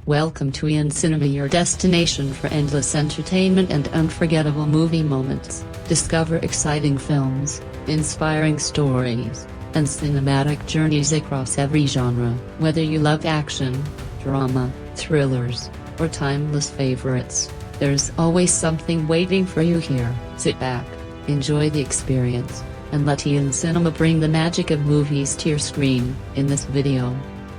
Welcome to Ian Cinema, your destination for endless entertainment and unforgettable movie moments. Discover exciting films, inspiring stories, and cinematic journeys across every genre. Whether you love action, drama, thrillers, or timeless favorites, there's always something waiting for you here. Sit back, enjoy the experience, and let Ian Cinema bring the magic of movies to your screen. In this video,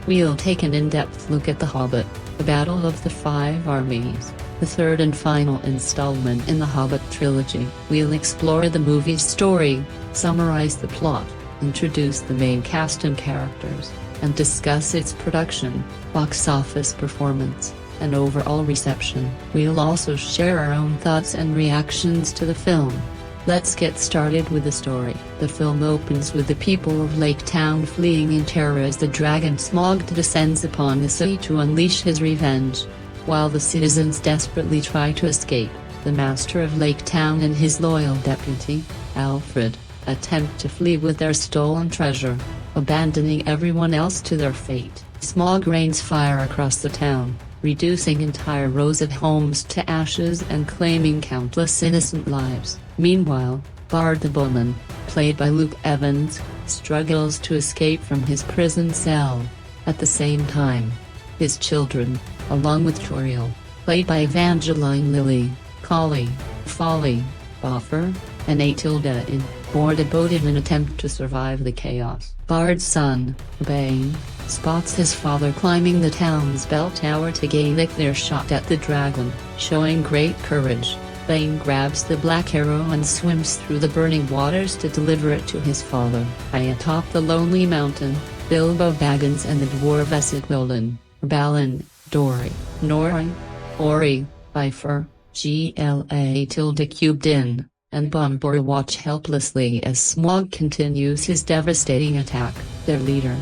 we'll take an in-depth look at The Hobbit, The Battle of the Five Armies, the third and final installment in the Hobbit trilogy. We'll explore the movie's story, summarize the plot, introduce the main cast and characters, and discuss its production, box office performance, and overall reception. We'll also share our own thoughts and reactions to the film. Let's get started with the story. The film opens with the people of Lake Town fleeing in terror as the dragon Smaug descends upon the city to unleash his revenge. While the citizens desperately try to escape, the master of Lake Town and his loyal deputy, Alfred, attempt to flee with their stolen treasure, abandoning everyone else to their fate. Smaug rains fire across the town, reducing entire rows of homes to ashes and claiming countless innocent lives. Meanwhile, Bard the Bowman, played by Luke Evans, struggles to escape from his prison cell. At the same time, his children, along with Toriel, played by Evangeline Lilly, Collie, Folly, Boffer, and Atilda board a boat in an attempt to survive the chaos. Bard's son, Bane, spots his father climbing the town's bell tower to gain a clear shot at the dragon. Showing great courage, Bane grabs the black arrow and swims through the burning waters to deliver it to his father. High atop the lonely mountain, Bilbo Baggins and the dwarf Esagwildan, Balin, Dory, Nori, Ori, Bifur, Gla tilde cubed in, and Bombur watch helplessly as Smaug continues his devastating attack. Their leader,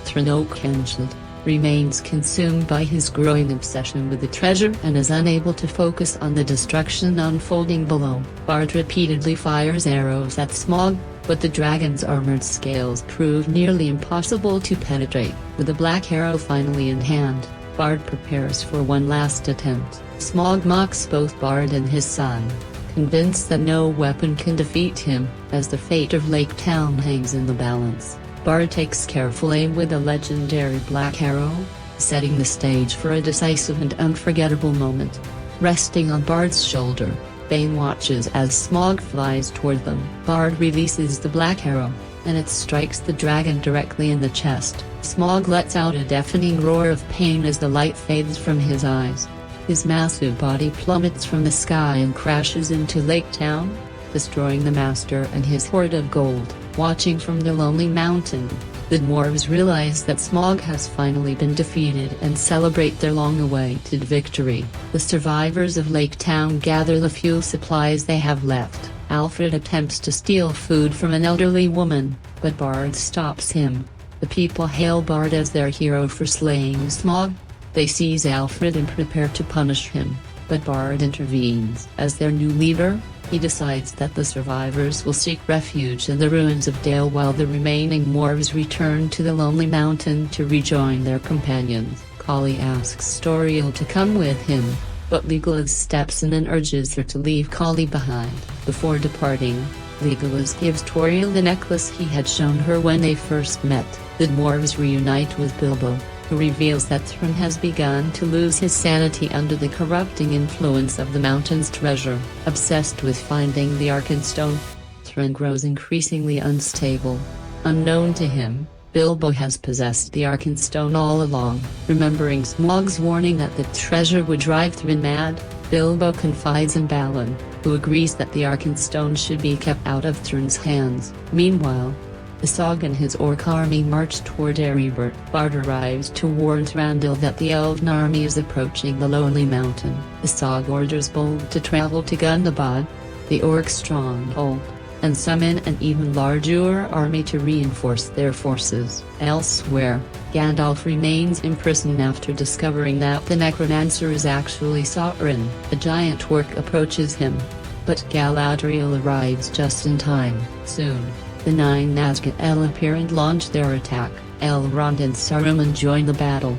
Thranok Henshield, remains consumed by his growing obsession with the treasure and is unable to focus on the destruction unfolding below. Bard repeatedly fires arrows at Smaug, but the dragon's armored scales prove nearly impossible to penetrate. With the black arrow finally in hand, Bard prepares for one last attempt. Smaug mocks both Bard and his son, convinced that no weapon can defeat him, as the fate of Lake Town hangs in the balance. Bard takes careful aim with a legendary black arrow, setting the stage for a decisive and unforgettable moment. Resting on Bard's shoulder, Bane watches as Smaug flies toward them. Bard releases the black arrow, and it strikes the dragon directly in the chest. Smaug lets out a deafening roar of pain as the light fades from his eyes. His massive body plummets from the sky and crashes into Lake Town, destroying the master and his hoard of gold. Watching from the lonely mountain, the dwarves realize that Smaug has finally been defeated and celebrate their long-awaited victory. The survivors of Lake Town gather the few supplies they have left. Alfred attempts to steal food from an elderly woman, but Bard stops him. The people hail Bard as their hero for slaying Smaug. They seize Alfred and prepare to punish him, but Bard intervenes. As their new leader, he decides that the survivors will seek refuge in the ruins of Dale while the remaining dwarves return to the lonely mountain to rejoin their companions. Collie asks Toriel to come with him, but Legolas steps in and urges her to leave Collie behind. Before departing, Legolas gives Toriel the necklace he had shown her when they first met. The dwarves reunite with Bilbo, who reveals that Thran has begun to lose his sanity under the corrupting influence of the mountain's treasure. Obsessed with finding the Arkenstone, Thran grows increasingly unstable. Unknown to him, Bilbo has possessed the Arkenstone all along. Remembering Smaug's warning that the treasure would drive Thran mad, Bilbo confides in Balin, who agrees that the Arkenstone should be kept out of Thran's hands. Meanwhile, Isog and his orc army march toward Erebor. Bard arrives to warn Thranduil that the elven army is approaching the lonely mountain. Isog orders Bolg to travel to Gundabad, the orc stronghold, and summon an even larger army to reinforce their forces. Elsewhere, Gandalf remains imprisoned after discovering that the necromancer is actually Sauron. A giant orc approaches him, but Galadriel arrives just in time. Soon, the nine Nazgûl appear and launch their attack. Elrond and Saruman join the battle,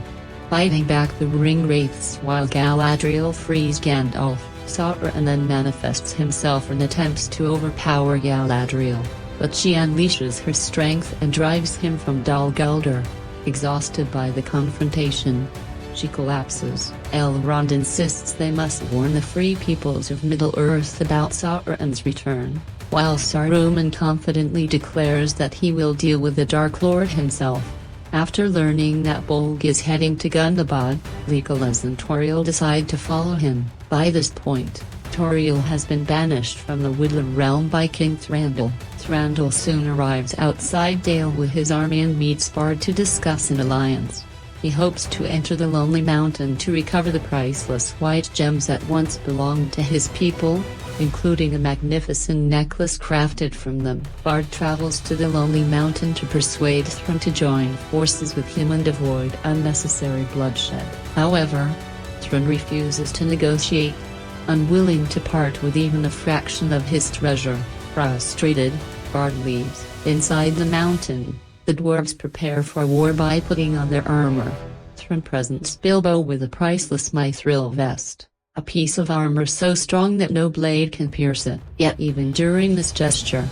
fighting back the ring wraiths while Galadriel frees Gandalf. Sauron then manifests himself and attempts to overpower Galadriel, but she unleashes her strength and drives him from Dol Guldur. Exhausted by the confrontation, she collapses. Elrond insists they must warn the free peoples of Middle-earth about Sauron's return, while Saruman confidently declares that he will deal with the Dark Lord himself. After learning that Bolg is heading to Gundabad, Legolas and Tauriel decide to follow him. By this point, Tauriel has been banished from the Woodland Realm by King Thranduil. Thranduil soon arrives outside Dale with his army and meets Bard to discuss an alliance. He hopes to enter the Lonely Mountain to recover the priceless white gems that once belonged to his people, including a magnificent necklace crafted from them. Bard travels to the Lonely Mountain to persuade Thran to join forces with him and avoid unnecessary bloodshed. However, Thran refuses to negotiate, unwilling to part with even a fraction of his treasure. Frustrated, Bard leaves. Inside the mountain, the dwarves prepare for war by putting on their armor. Thran presents Bilbo with a priceless mithril vest, a piece of armor so strong that no blade can pierce it. Yet even during this gesture,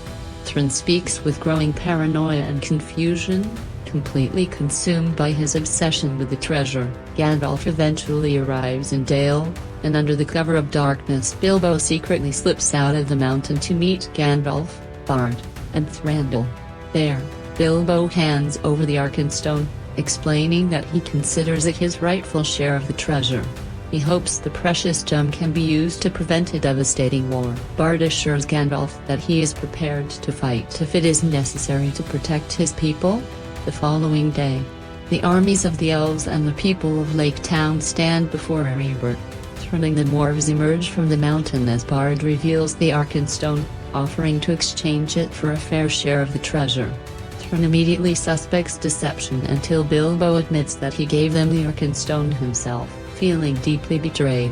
Thran speaks with growing paranoia and confusion, completely consumed by his obsession with the treasure. Gandalf eventually arrives in Dale, and under the cover of darkness Bilbo secretly slips out of the mountain to meet Gandalf, Bard, and Thranduil. There, Bilbo hands over the Arkenstone, explaining that he considers it his rightful share of the treasure. He hopes the precious gem can be used to prevent a devastating war. Bard assures Gandalf that he is prepared to fight if it is necessary to protect his people. The following day, the armies of the elves and the people of Lake Town stand before Erebor. Thran the dwarves emerge from the mountain as Bard reveals the Arkenstone, offering to exchange it for a fair share of the treasure. Thran immediately suspects deception until Bilbo admits that he gave them the Arkenstone himself. Feeling deeply betrayed,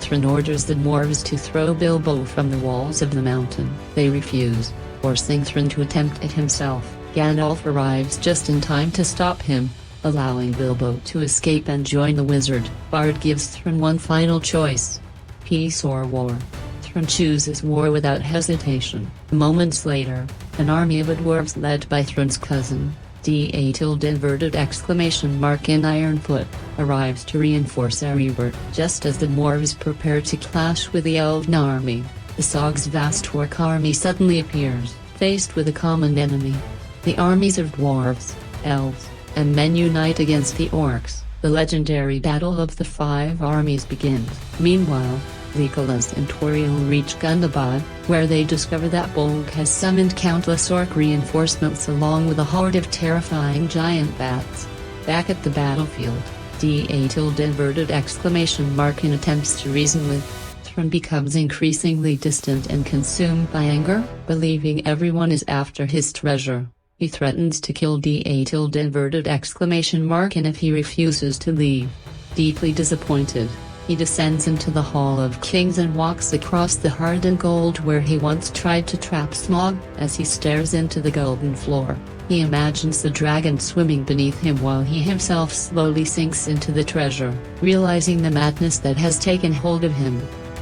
Thran orders the dwarves to throw Bilbo from the walls of the mountain. They refuse, forcing Thran to attempt it himself. Gandalf arrives just in time to stop him, allowing Bilbo to escape and join the wizard. Bard gives Thran one final choice: peace or war. Thran chooses war without hesitation. Moments later, an army of dwarves led by Thran's cousin, in Ironfoot, arrives to reinforce Erebor. Just as the dwarves prepare to clash with the elven army, the Sog's vast orc army suddenly appears, faced with a common enemy. The armies of dwarves, elves, and men unite against the orcs. The legendary Battle of the Five Armies begins. Meanwhile, Legolas and Tauriel reach Gundabad, where they discover that Bolg has summoned countless orc reinforcements along with a horde of terrifying giant bats. Back at the battlefield, in attempts to reason with Thran becomes increasingly distant and consumed by anger, believing everyone is after his treasure. He threatens to kill and if he refuses to leave. Deeply disappointed, he descends into the Hall of Kings and walks across the hardened gold where he once tried to trap Smaug. As he stares into the golden floor, he imagines the dragon swimming beneath him while he himself slowly sinks into the treasure. Realizing the madness that has taken hold of him,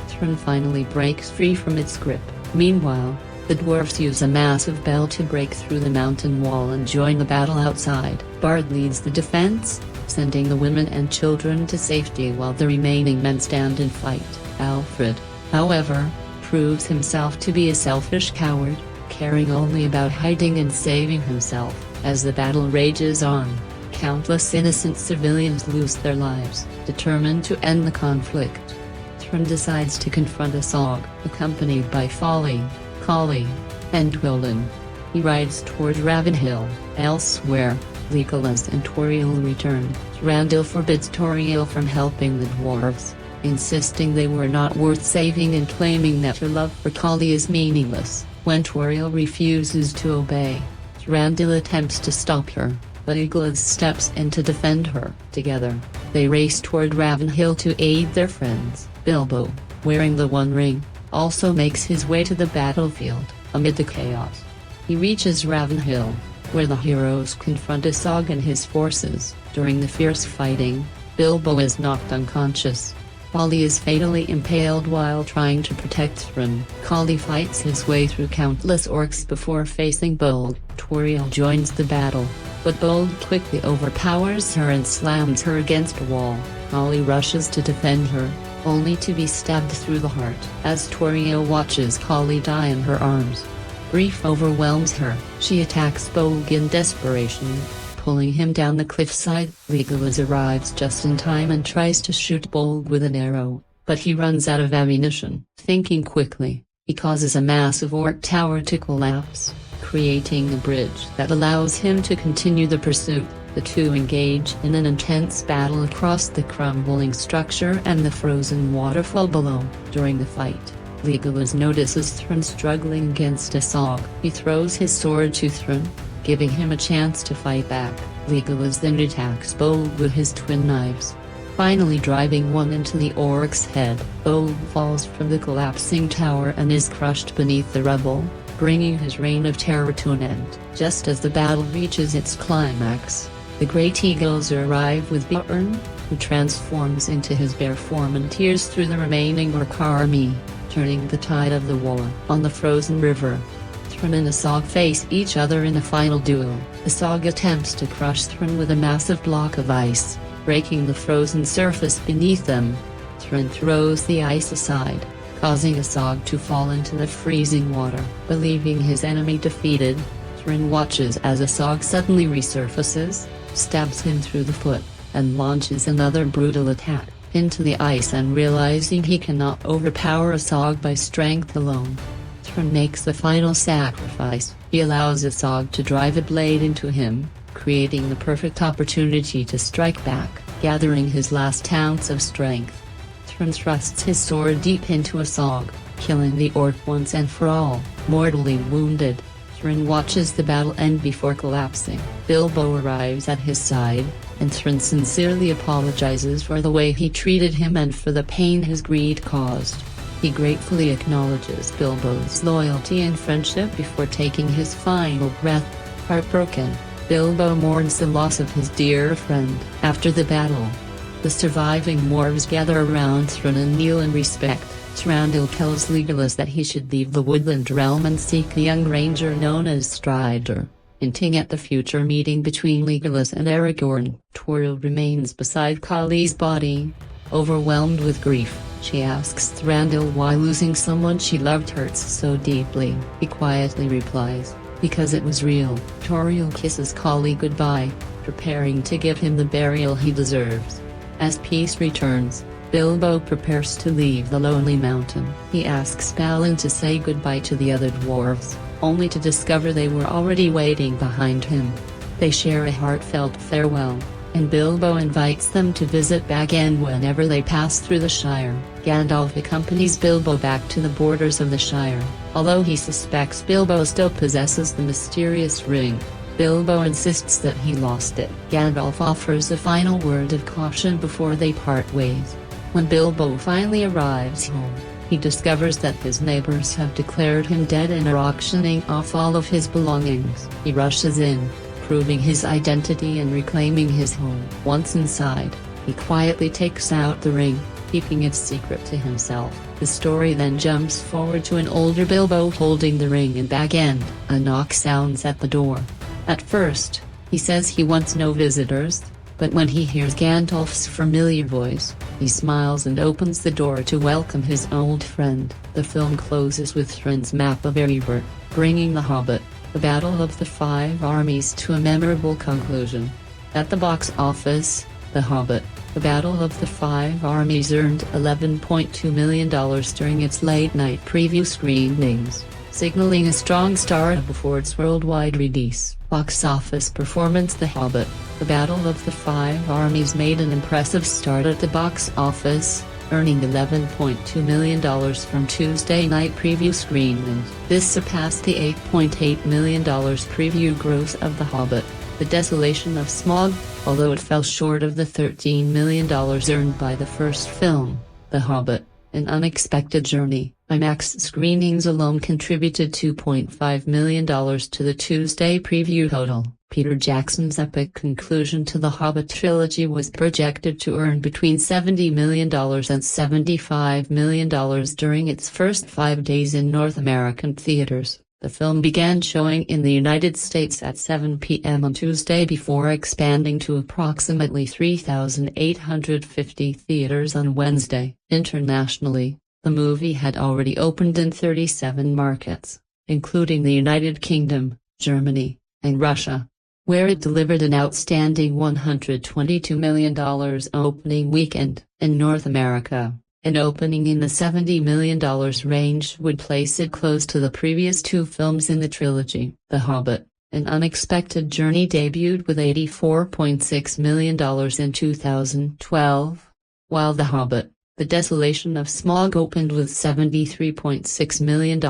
Thran finally breaks free from its grip. Meanwhile, the dwarves use a massive bell to break through the mountain wall and join the battle outside. Bard leads the defense, sending the women and children to safety while the remaining men stand and fight. Alfred, however, proves himself to be a selfish coward, caring only about hiding and saving himself. As the battle rages on, countless innocent civilians lose their lives. Determined to end the conflict, Thran decides to confront Asog, accompanied by Folly, Collie, and Gwildon. He rides toward Ravenhill. Elsewhere, Legolas and Tauriel return. Thranduil forbids Tauriel from helping the dwarves, insisting they were not worth saving and claiming that her love for Collie is meaningless. When Tauriel refuses to obey, Thranduil attempts to stop her, but Legolas steps in to defend her. Together, they race toward Ravenhill to aid their friends. Bilbo, wearing the One Ring, also makes his way to the battlefield, amid the chaos. He reaches Ravenhill, where the heroes confront Azog and his forces. During the fierce fighting, Bilbo is knocked unconscious. Collie is fatally impaled while trying to protect Thran. Collie fights his way through countless orcs before facing Bold. Tauriel joins the battle, but Bold quickly overpowers her and slams her against a wall. Collie rushes to defend her, only to be stabbed through the heart. As Tauriel watches Collie die in her arms, grief overwhelms her. She attacks Bold in desperation, pulling him down the cliffside. Legolas arrives just in time and tries to shoot Bold with an arrow, but he runs out of ammunition. Thinking quickly, he causes a massive orc tower to collapse, creating a bridge that allows him to continue the pursuit. The two engage in an intense battle across the crumbling structure and the frozen waterfall below. During the fight, Legolas notices Thran struggling against Azog. He throws his sword to Thran, giving him a chance to fight back. Legolas then attacks Bold with his twin knives, finally driving one into the orc's head. Bold falls from the collapsing tower and is crushed beneath the rubble, bringing his reign of terror to an end. Just as the battle reaches its climax, the Great Eagles arrive with Beorn, who transforms into his bear form and tears through the remaining orc army, turning the tide of the war. On the frozen river, Thran and Azog face each other in a final duel. Azog attempts to crush Thran with a massive block of ice, breaking the frozen surface beneath them. Thran throws the ice aside, causing Azog to fall into the freezing water. Believing his enemy defeated, Thran watches as Azog suddenly resurfaces, stabs him through the foot, and launches another brutal attack into the ice. And realizing he cannot overpower Azog by strength alone, Thran makes the final sacrifice. He allows Azog to drive a blade into him, creating the perfect opportunity to strike back. Gathering his last ounce of strength, Thran thrusts his sword deep into Azog, killing the orc once and for all. Mortally wounded, Thran watches the battle end before collapsing. Bilbo arrives at his side, and Thran sincerely apologizes for the way he treated him and for the pain his greed caused. He gratefully acknowledges Bilbo's loyalty and friendship before taking his final breath. Heartbroken, Bilbo mourns the loss of his dear friend. After the battle, the surviving dwarves gather around Thran and kneel in respect. Thranduil tells Legolas that he should leave the woodland realm and seek the young ranger known as Strider, hinting at the future meeting between Legolas and Aragorn. Tauriel remains beside Collie's body, overwhelmed with grief. She asks Thranduil why losing someone she loved hurts so deeply. He quietly replies, "Because it was real." Tauriel kisses Collie goodbye, preparing to give him the burial he deserves. As peace returns, Bilbo prepares to leave the lonely mountain. He asks Balin to say goodbye to the other dwarves, only to discover they were already waiting behind him. They share a heartfelt farewell, and Bilbo invites them to visit Bag End whenever they pass through the Shire. Gandalf accompanies Bilbo back to the borders of the Shire. Although he suspects Bilbo still possesses the mysterious ring, Bilbo insists that he lost it. Gandalf offers a final word of caution before they part ways. When Bilbo finally arrives home, he discovers that his neighbors have declared him dead and are auctioning off all of his belongings. He rushes in, proving his identity and reclaiming his home. Once inside, he quietly takes out the ring, keeping it secret to himself. The story then jumps forward to an older Bilbo holding the ring in Bag End. A knock sounds at the door. At first, he says he wants no visitors, but when he hears Gandalf's familiar voice, he smiles and opens the door to welcome his old friend. The film closes with Thran's map of Erebor, bringing The Hobbit, The Battle of the Five Armies to a memorable conclusion. At the box office, The Hobbit, The Battle of the Five Armies earned $11.2 million during its late-night preview screenings, signaling a strong start before its worldwide release. Box office performance: The Hobbit, The Battle of the Five Armies made an impressive start at the box office, earning $11.2 million from Tuesday night preview screenings. This surpassed the $8.8 million preview gross of The Hobbit, The Desolation of Smaug, although it fell short of the $13 million earned by the first film, The Hobbit, An Unexpected Journey. IMAX screenings alone contributed $2.5 million to the Tuesday preview total. Peter Jackson's epic conclusion to the Hobbit trilogy was projected to earn between $70 million and $75 million during its first 5 days in North American theaters. The film began showing in the United States at 7 p.m. on Tuesday before expanding to approximately 3,850 theaters on Wednesday. Internationally, the movie had already opened in 37 markets, including the United Kingdom, Germany, and Russia, where it delivered an outstanding $122 million opening weekend. In North America, an opening in the $70 million range would place it close to the previous two films in the trilogy. The Hobbit, An Unexpected Journey debuted with $84.6 million in 2012, while The Hobbit, The Desolation of Smaug opened with $73.6 million.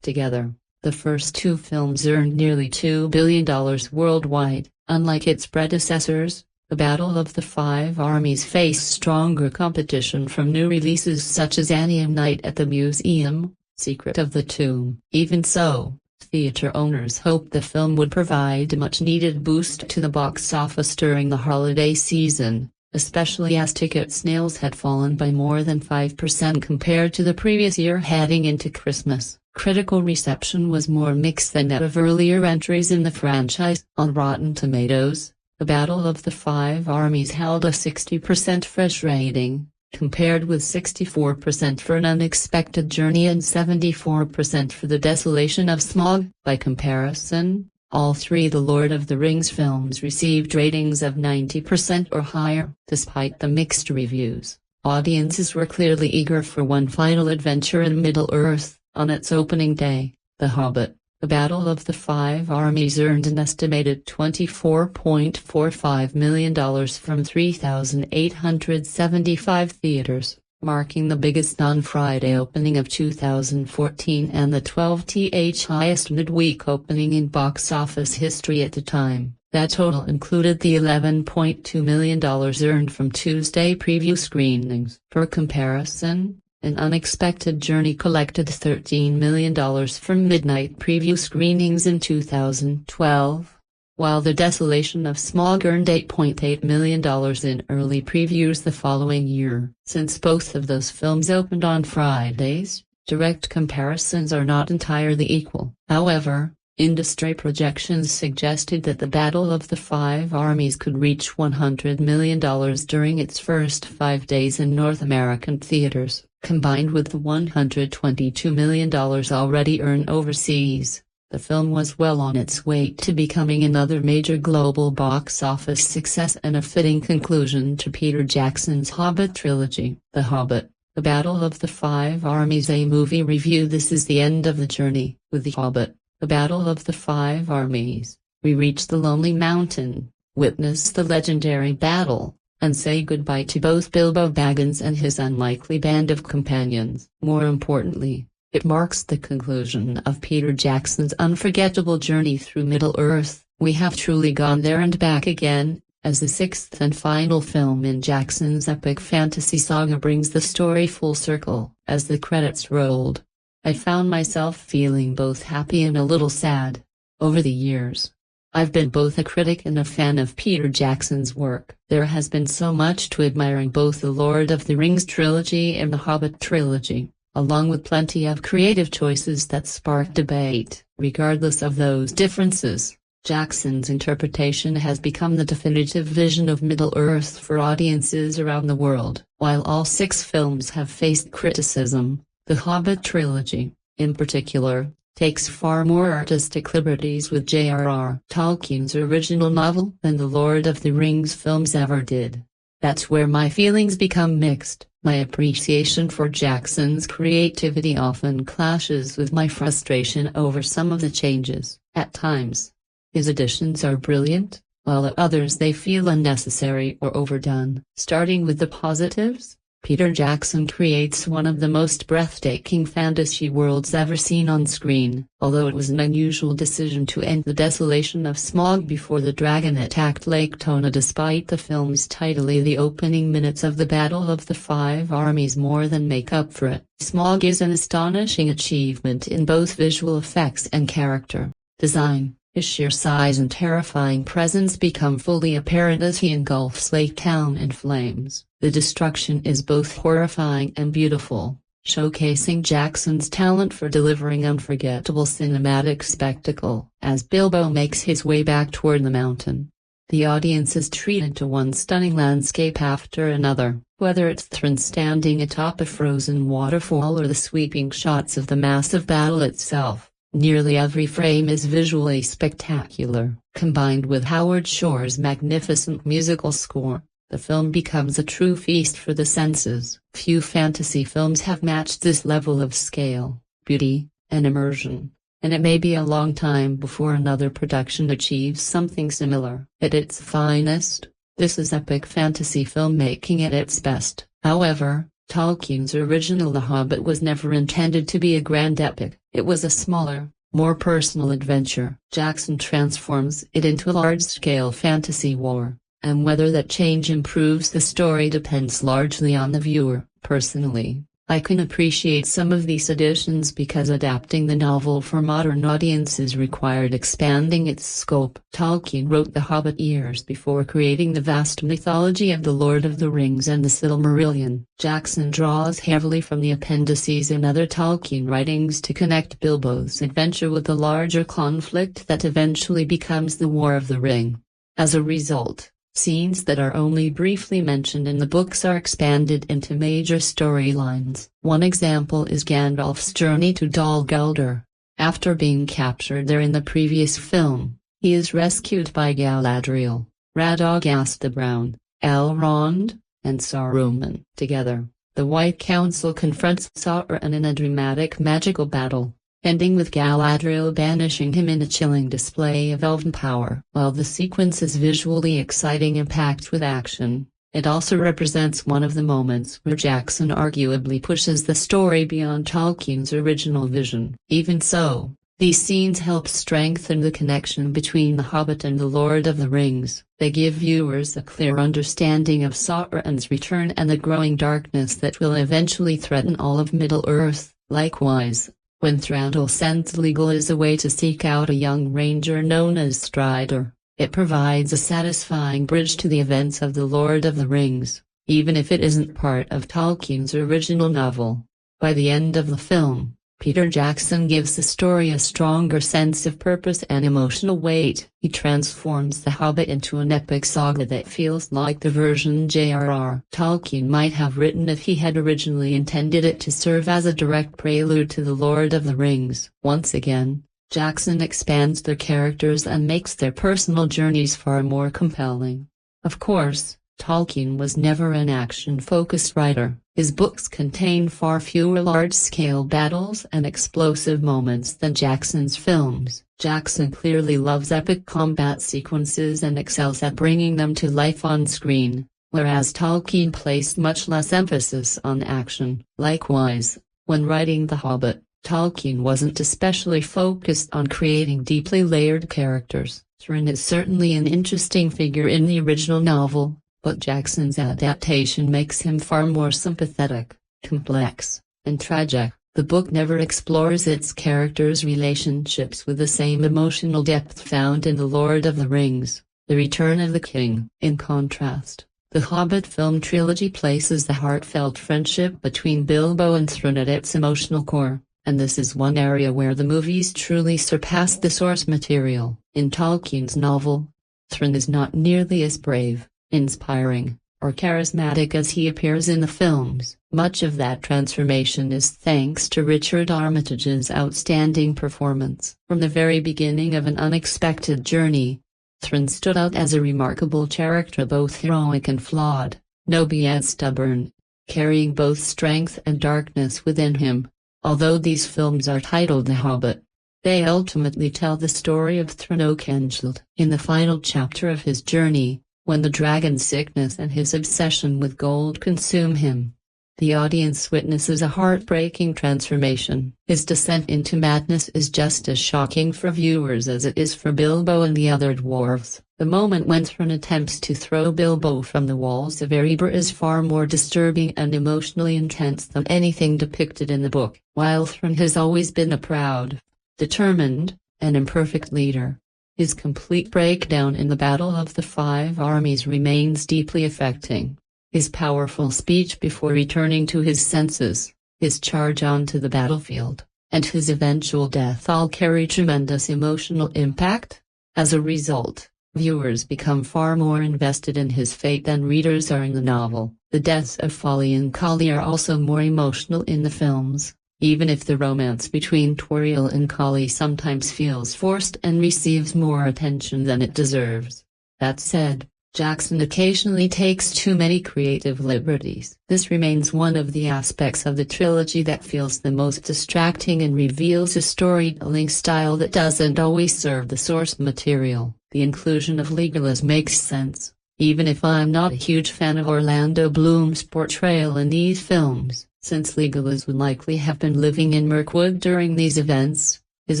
Together, the first two films earned nearly $2 billion worldwide. Unlike its predecessors, The Battle of the Five Armies faced stronger competition from new releases such as Anium Night at the Museum, Secret of the Tomb. Even so, theater owners hoped the film would provide a much-needed boost to the box office during the holiday season, especially as ticket sales had fallen by more than 5% compared to the previous year heading into Christmas. Critical reception was more mixed than that of earlier entries in the franchise. On Rotten Tomatoes, The Battle of the Five Armies held a 60% fresh rating, compared with 64% for An Unexpected Journey and 74% for The Desolation of Smaug. By comparison, all three The Lord of the Rings films received ratings of 90% or higher. Despite the mixed reviews, audiences were clearly eager for one final adventure in Middle-earth. On its opening day, The Hobbit, The Battle of the Five Armies earned an estimated $24.45 million from 3,875 theaters, marking the biggest non-Friday opening of 2014 and the 12th highest midweek opening in box office history at the time. That total included the $11.2 million earned from Tuesday preview screenings. For comparison, An Unexpected Journey collected $13 million from midnight preview screenings in 2012, while The Desolation of Smaug earned $8.8 million in early previews the following year. Since both of those films opened on Fridays, direct comparisons are not entirely equal. However, industry projections suggested that The Battle of the Five Armies could reach $100 million during its first 5 days in North American theaters. Combined with the $122 million already earned overseas, the film was well on its way to becoming another major global box office success and a fitting conclusion to Peter Jackson's Hobbit trilogy. The Hobbit, The Battle of the Five Armies, a movie review. This is the end of the journey. With The Hobbit, The Battle of the Five Armies, we reach the Lonely Mountain, witness the legendary battle, and say goodbye to both Bilbo Baggins and his unlikely band of companions. More importantly, it marks the conclusion of Peter Jackson's unforgettable journey through Middle-earth. We have truly gone there and back again, as the sixth and final film in Jackson's epic fantasy saga brings the story full circle. As the credits rolled, I found myself feeling both happy and a little sad. Over the years, I've been both a critic and a fan of Peter Jackson's work. There has been so much to admire in both the Lord of the Rings trilogy and the Hobbit trilogy, along with plenty of creative choices that spark debate. Regardless of those differences, Jackson's interpretation has become the definitive vision of Middle-earth for audiences around the world. While all 6 films have faced criticism, the Hobbit trilogy, in particular, takes far more artistic liberties with J.R.R. Tolkien's original novel than the Lord of the Rings films ever did. That's where my feelings become mixed. My appreciation for Jackson's creativity often clashes with my frustration over some of the changes. At times, his additions are brilliant, while at others they feel unnecessary or overdone. Starting with the positives, Peter Jackson creates one of the most breathtaking fantasy worlds ever seen on screen. Although it was an unusual decision to end the desolation of Smaug before the dragon attacked Lake Tona, despite the film's title, the opening minutes of the Battle of the Five Armies more than make up for it. Smaug is an astonishing achievement in both visual effects and character design. His sheer size and terrifying presence become fully apparent as he engulfs Lake Town in flames. The destruction is both horrifying and beautiful, showcasing Jackson's talent for delivering unforgettable cinematic spectacle. As Bilbo makes his way back toward the mountain, the audience is treated to one stunning landscape after another, whether it's Thrin standing atop a frozen waterfall or the sweeping shots of the massive battle itself. Nearly every frame is visually spectacular. Combined with Howard Shore's magnificent musical score, the film becomes a true feast for the senses. Few fantasy films have matched this level of scale, beauty, and immersion, and it may be a long time before another production achieves something similar. At its finest, this is epic fantasy filmmaking at its best. However, Tolkien's original The Hobbit was never intended to be a grand epic. It was a smaller, more personal adventure. Jackson transforms it into a large-scale fantasy war, and whether that change improves the story depends largely on the viewer. Personally, I can appreciate some of these additions because adapting the novel for modern audiences required expanding its scope. Tolkien wrote The Hobbit years before creating the vast mythology of The Lord of the Rings and the Silmarillion. Jackson draws heavily from the appendices in other Tolkien writings to connect Bilbo's adventure with the larger conflict that eventually becomes the War of the Ring. As a result, scenes that are only briefly mentioned in the books are expanded into major storylines. One example is Gandalf's journey to Dol Guldur. After being captured there in the previous film, he is rescued by Galadriel, Radagast the Brown, Elrond, and Saruman. Together, the White Council confronts Sauron in a dramatic magical battle, ending with Galadriel banishing him in a chilling display of elven power. While the sequence is visually exciting and packed with action, it also represents one of the moments where Jackson arguably pushes the story beyond Tolkien's original vision. Even so, these scenes help strengthen the connection between The Hobbit and The Lord of the Rings. They give viewers a clear understanding of Sauron's return and the growing darkness that will eventually threaten all of Middle-earth. Likewise, when Thranduil sends Legolas away to seek out a young ranger known as Strider, it provides a satisfying bridge to the events of The Lord of the Rings, even if it isn't part of Tolkien's original novel. By the end of the film, Peter Jackson gives the story a stronger sense of purpose and emotional weight. He transforms The Hobbit into an epic saga that feels like the version J.R.R. Tolkien might have written if he had originally intended it to serve as a direct prelude to The Lord of the Rings. Once again, Jackson expands their characters and makes their personal journeys far more compelling. Of course, Tolkien was never an action-focused writer. His books contain far fewer large-scale battles and explosive moments than Jackson's films. Jackson clearly loves epic combat sequences and excels at bringing them to life on screen, whereas Tolkien placed much less emphasis on action. Likewise, when writing The Hobbit, Tolkien wasn't especially focused on creating deeply layered characters. Thrin is certainly an interesting figure in the original novel, but Jackson's adaptation makes him far more sympathetic, complex, and tragic. The book never explores its characters' relationships with the same emotional depth found in The Lord of the Rings, The Return of the King. In contrast, the Hobbit film trilogy places the heartfelt friendship between Bilbo and Thrin at its emotional core, and this is one area where the movies truly surpass the source material. In Tolkien's novel, Thrin is not nearly as brave, inspiring, or charismatic as he appears in the films. Much of that transformation is thanks to Richard Armitage's outstanding performance. From the very beginning of An Unexpected Journey, Thrin stood out as a remarkable character, both heroic and flawed, knowing and stubborn, carrying both strength and darkness within him. Although these films are titled The Hobbit, they ultimately tell the story of Thrin Oakenshield. In the final chapter of his journey, when the dragon's sickness and his obsession with gold consume him, the audience witnesses a heartbreaking transformation. His descent into madness is just as shocking for viewers as it is for Bilbo and the other dwarves. The moment when Thrain attempts to throw Bilbo from the walls of Erebor is far more disturbing and emotionally intense than anything depicted in the book. While Thrain has always been a proud, determined, and imperfect leader, his complete breakdown in the Battle of the Five Armies remains deeply affecting. His powerful speech before returning to his senses, his charge onto the battlefield, and his eventual death all carry tremendous emotional impact. As a result, viewers become far more invested in his fate than readers are in the novel. The deaths of Folly and Collie are also more emotional in the films, even if the romance between Toriel and Collie sometimes feels forced and receives more attention than it deserves. That said, Jackson occasionally takes too many creative liberties. This remains one of the aspects of the trilogy that feels the most distracting and reveals a storytelling style that doesn't always serve the source material. The inclusion of Legolas makes sense, even if I'm not a huge fan of Orlando Bloom's portrayal in these films, since Legolas would likely have been living in Mirkwood during these events. His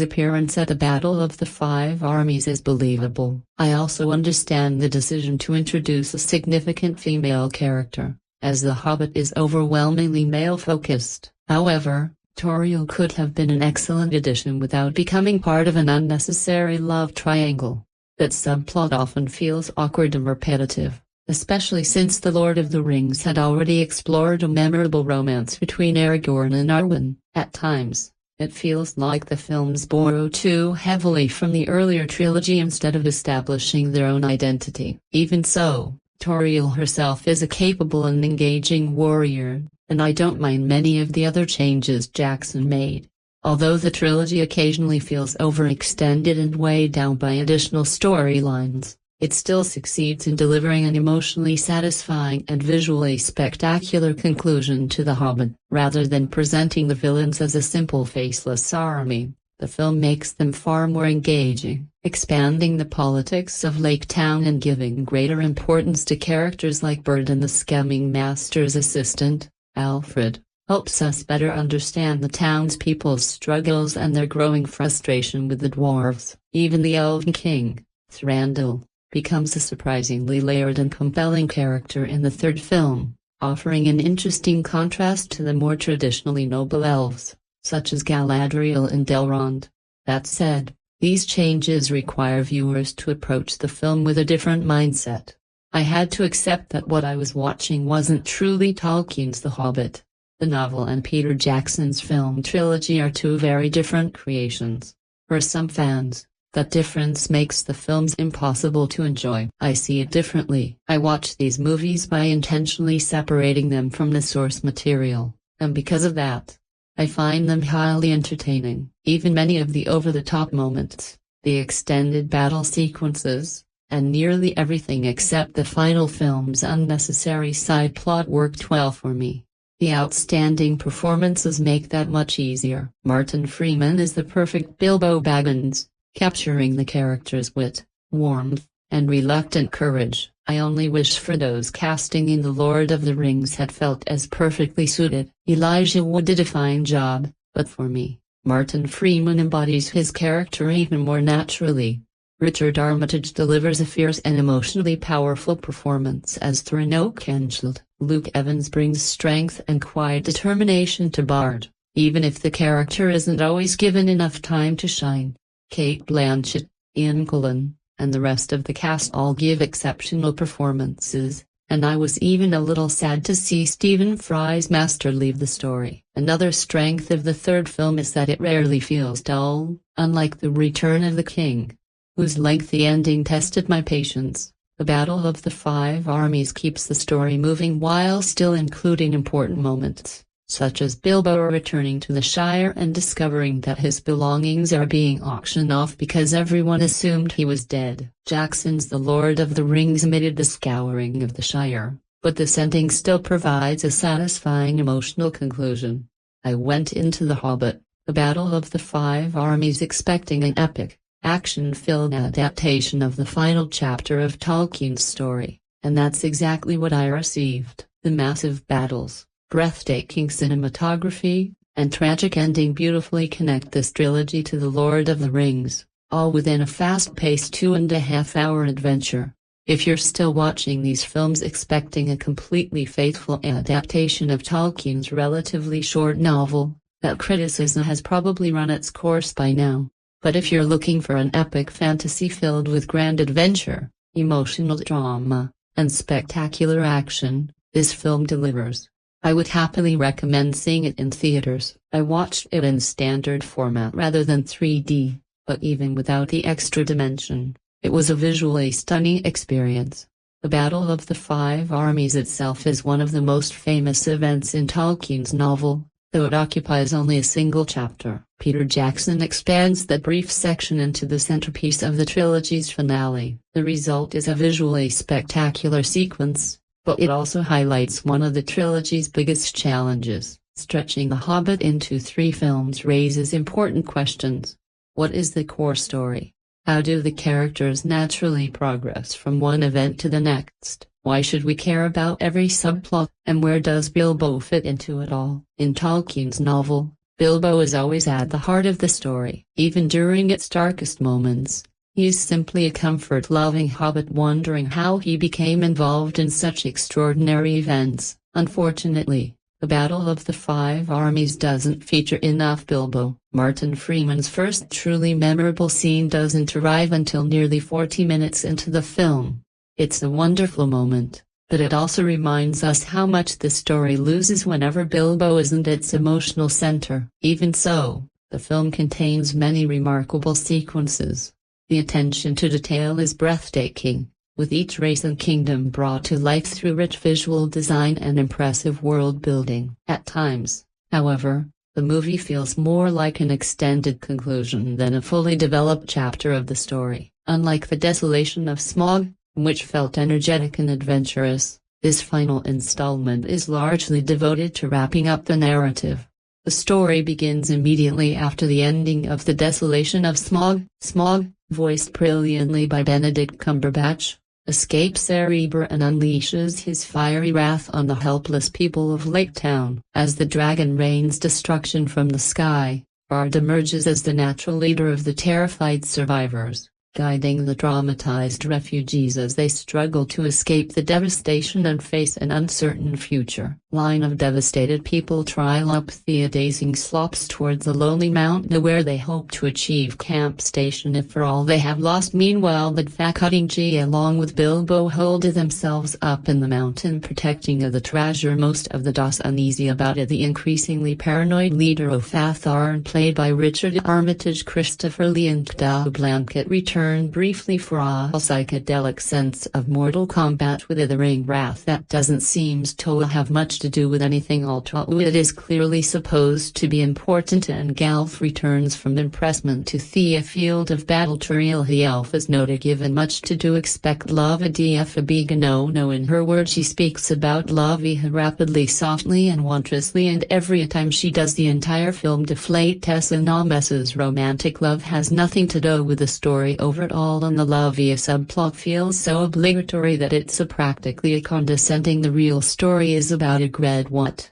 appearance at the Battle of the Five Armies is believable. I also understand the decision to introduce a significant female character, as The Hobbit is overwhelmingly male-focused. However, Toriel could have been an excellent addition without becoming part of an unnecessary love triangle. That subplot often feels awkward and repetitive, especially since The Lord of the Rings had already explored a memorable romance between Aragorn and Arwen. At times, it feels like the films borrow too heavily from the earlier trilogy instead of establishing their own identity. Even so, Toriel herself is a capable and engaging warrior, and I don't mind many of the other changes Jackson made. Although the trilogy occasionally feels overextended and weighed down by additional storylines, it still succeeds in delivering an emotionally satisfying and visually spectacular conclusion to The Hobbit. Rather than presenting the villains as a simple faceless army, the film makes them far more engaging, expanding the politics of Lake Town and giving greater importance to characters like Bird and the Scamming Master's assistant, Alfred, helps us better understand the townspeople's struggles and their growing frustration with the dwarves. Even the Elven King, Thranduil, becomes a surprisingly layered and compelling character in the third film, offering an interesting contrast to the more traditionally noble elves, such as Galadriel and Elrond. That said, these changes require viewers to approach the film with a different mindset. I had to accept that what I was watching wasn't truly Tolkien's The Hobbit. The novel and Peter Jackson's film trilogy are two very different creations. For some fans, that difference makes the films impossible to enjoy. I see it differently. I watch these movies by intentionally separating them from the source material, and because of that, I find them highly entertaining. Even many of the over-the-top moments, the extended battle sequences, and nearly everything except the final film's unnecessary side plot worked well for me. The outstanding performances make that much easier. Martin Freeman is the perfect Bilbo Baggins, capturing the character's wit, warmth, and reluctant courage. I only wish Frodo's casting in The Lord of the Rings had felt as perfectly suited. Elijah Wood did a fine job, but for me, Martin Freeman embodies his character even more naturally. Richard Armitage delivers a fierce and emotionally powerful performance as Thrain Oakenshield. Luke Evans brings strength and quiet determination to Bard, even if the character isn't always given enough time to shine. Cate Blanchett, Ian McKellen, and the rest of the cast all give exceptional performances, and I was even a little sad to see Stephen Fry's master leave the story. Another strength of the third film is that it rarely feels dull, unlike The Return of the King, whose lengthy ending tested my patience. The Battle of the Five Armies keeps the story moving while still including important moments, such as Bilbo returning to the Shire and discovering that his belongings are being auctioned off because everyone assumed he was dead. Jackson's The Lord of the Rings omitted the scouring of the Shire, but this ending still provides a satisfying emotional conclusion. I went into The Hobbit, The Battle of the Five Armies expecting an epic, action-filled adaptation of the final chapter of Tolkien's story, and that's exactly what I received. The massive battles, breathtaking cinematography, and tragic ending beautifully connect this trilogy to The Lord of the Rings, all within a fast-paced 2.5-hour adventure. If you're still watching these films expecting a completely faithful adaptation of Tolkien's relatively short novel, that criticism has probably run its course by now. But if you're looking for an epic fantasy filled with grand adventure, emotional drama, and spectacular action, this film delivers. I would happily recommend seeing it in theaters. I watched it in standard format rather than 3D, but even without the extra dimension, it was a visually stunning experience. The Battle of the Five Armies itself is one of the most famous events in Tolkien's novel, though it occupies only a single chapter. Peter Jackson expands that brief section into the centerpiece of the trilogy's finale. The result is a visually spectacular sequence, but it also highlights one of the trilogy's biggest challenges. Stretching The Hobbit into 3 films raises important questions. What is the core story? How do the characters naturally progress from one event to the next? Why should we care about every subplot, and where does Bilbo fit into it all? In Tolkien's novel, Bilbo is always at the heart of the story. Even during its darkest moments, he is simply a comfort-loving hobbit wondering how he became involved in such extraordinary events. Unfortunately, the Battle of the Five Armies doesn't feature enough Bilbo. Martin Freeman's first truly memorable scene doesn't arrive until nearly 40 minutes into the film. It's a wonderful moment, but it also reminds us how much the story loses whenever Bilbo isn't its emotional center. Even so, the film contains many remarkable sequences. The attention to detail is breathtaking, with each race and kingdom brought to life through rich visual design and impressive world building. At times, however, the movie feels more like an extended conclusion than a fully developed chapter of the story. Unlike The Desolation of Smaug, which felt energetic and adventurous, this final installment is largely devoted to wrapping up the narrative. The story begins immediately after the ending of The Desolation of Smaug. Smaug, voiced brilliantly by Benedict Cumberbatch, escapes Erebor and unleashes his fiery wrath on the helpless people of Lake Town. As the dragon rains destruction from the sky, Bard emerges as the natural leader of the terrified survivors, guiding the traumatized refugees as they struggle to escape the devastation and face an uncertain future. Line of devastated people trail up Theodazing slopes towards the lonely mountain where they hope to achieve camp station if for all they have lost. Meanwhile, the Cutting G along with Bilbo hold themselves up in the mountain protecting the treasure. Most of the DOS uneasy about it. The increasingly paranoid leader of Fatharn, played by Richard Armitage. Christopher Lee and Dow Blanket return briefly for a psychedelic sense of Mortal Kombat with a ring wrath that doesn't seem to have much to do with anything ultra. It is clearly supposed to be important, and Gandalf returns from impressment to the field of battle. Turiel the elf is noted given much to do. Expect love df no in her words she speaks about love rapidly, softly and wondrously, and every time she does the entire film deflate Tessa Names's romantic love has nothing to do with the story overall, and the love subplot feels so obligatory that it's practically condescending. The real story is about a dread what?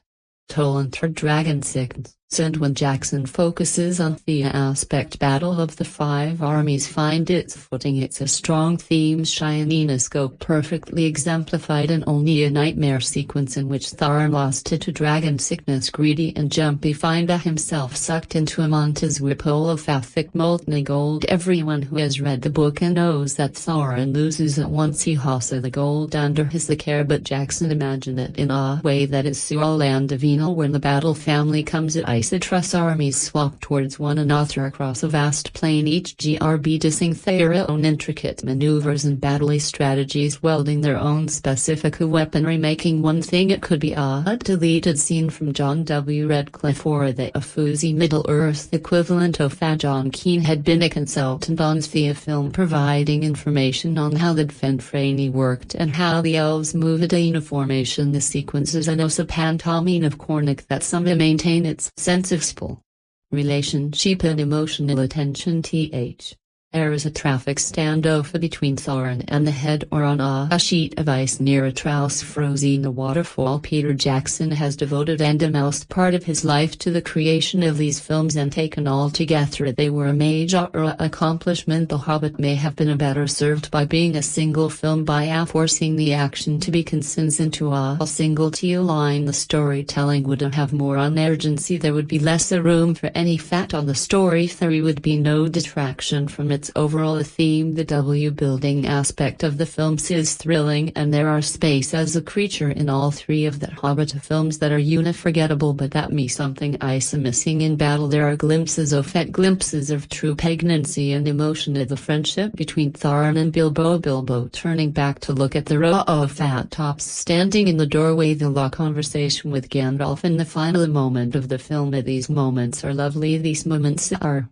Toland her dragon sickness. And when Jackson focuses on the aspect Battle of the Five Armies find its footing, it's a strong theme shininess go perfectly exemplified in only a nightmare sequence in which Thar lost to dragon sickness greedy and jumpy find himself sucked into a Montes whirlpool of thick molten gold. Everyone who has read the book and knows that Thorin loses it once he has the gold under his care, but Jackson imagined it in a way that is so land of Enel when the battle family comes at Truss armies swap towards one another across a vast plain, each GRB dissing their own intricate maneuvers and battle strategies, welding their own specific weaponry, making one thing it could be a deleted scene from John W. Radcliffe or the Afuzi Middle-earth equivalent of John Keane had been a consultant on the film, providing information on how the Fenfrani worked and how the elves moved in formation. The sequence is an pantomime of Cornic that somehow maintain its sense of relationship and emotional attention. There is a traffic standoff between Thorin and the head or on a sheet of ice near a troughs frozen a waterfall. Peter Jackson has devoted most part of his life to the creation of these films, and taken all together they were a major accomplishment. The Hobbit may have been better served by being a single film, by forcing the action to be condensed into a single line. The storytelling would have more urgency, there would be less room for any fat on the story. There would be no detraction from its overall theme. The building aspect of the films is thrilling, and there are space as a creature in all three of the Hobbit films that are unforgettable, but that me something is missing in battle. There are glimpses of true poignancy and emotion of the friendship between Thorin and Bilbo turning back to look at the row of fat tops standing in the doorway, the long conversation with Gandalf in the final moment of the film. These moments are lovely. These moments are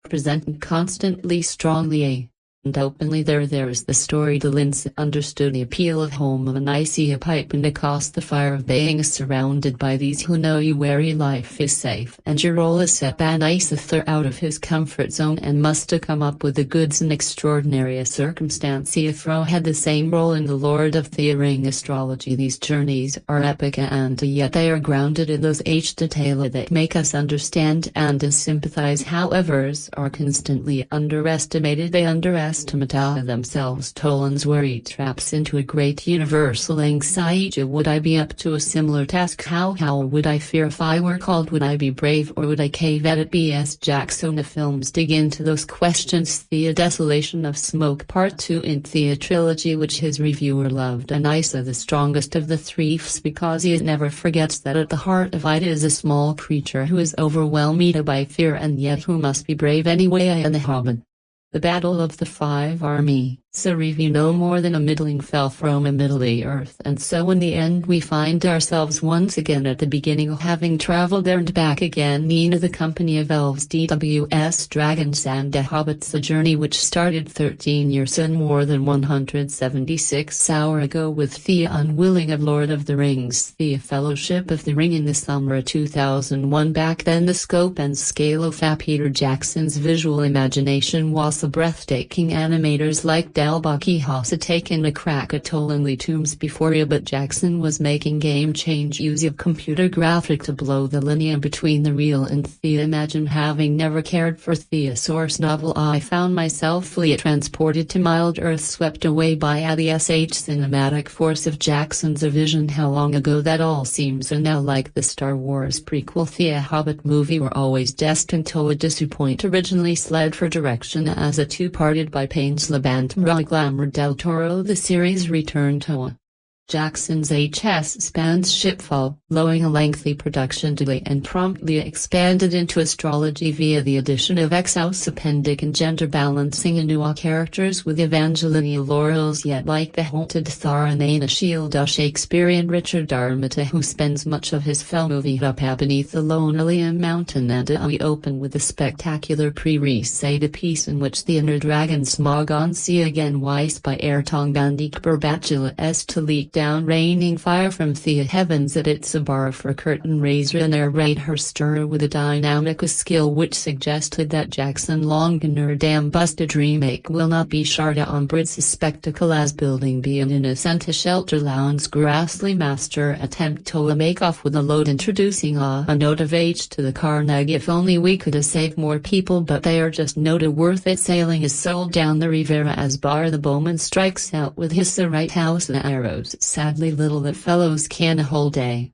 presented constantly, strongly, and openly. There is the story. The Lindsay understood the appeal of home of an icy pipe and across the fire of being surrounded by these who know you where your life is safe and your role is set. An Isither out of his comfort zone and must come up with the goods in extraordinary circumstance. Iithro had the same role in the Lord of the Ring astrology. These journeys are epic, and yet they are grounded in those details that make us understand and sympathize how others are constantly underestimated. They underestimate themselves. Tolan's worry traps into a great universal anxiety. Would I be up to a similar task? How would I fear if I were called? Would I be brave, or would I cave at it? B.S. Jackson. The films dig into those questions. The Desolation of Smoke Part 2 in the trilogy, which his reviewer loved, and Isa the strongest of the three, because he never forgets that at the heart of it is a small creature who is overwhelmed by fear and yet who must be brave anyway. And the Hobbit. The Battle of the Five Armies. So review no more than a middling fell from a middly earth, and so in the end we find ourselves once again at the beginning, having travelled there and back again in the company of elves, DWS, dragons and hobbits, a journey which started 13 years and more than 176 hours ago with the unwilling of Lord of the Rings, the Fellowship of the Ring in the summer of 2001. Back then the scope and scale of Peter Jackson's visual imagination was so breathtaking. Animators like Dalbaki had taken a crack at Tolanly tombs before you, but Jackson was making game-change use of computer graphic to blow the linear between the real and the imagined. Having never cared for the source novel, I found myself fully transported to mild earth, swept away by the cinematic force of Jackson's vision. How long ago that all seems, and now like the Star Wars prequel, the Hobbit movie were always destined to disappoint. Originally sled for direction as a two-parted by Paisley Bantam Glamour del Toro, the series returned to Jackson's HS spans shipfall, blowing a lengthy production delay, and promptly expanded into astrology via the addition of X-House Appendic and gender balancing and new characters with Evangeline Laurels. Yet like the haunted Thorin shield a Shakespearean Richard Armitage, who spends much of his film movie up beneath the lonely mountain, and we open with a spectacular pre-recite piece in which the inner dragon smog on sea again wise by Airtong Bandik Burbachula S to leak down raining fire from the heavens at its bar for curtain raiser and narrate her stir with a dynamic skill which suggested that Jackson Longener damn busted remake will not be Sharda on Brit's spectacle as building be an innocent shelter lounge grassly master attempt to make off with a load, introducing a note of age to the Carnegie. If only we could have saved more people, but they are just not worth it. Sailing is sold down the Rivera as Bar the Bowman strikes out with his right house and arrows. Sadly little that fellows can hold a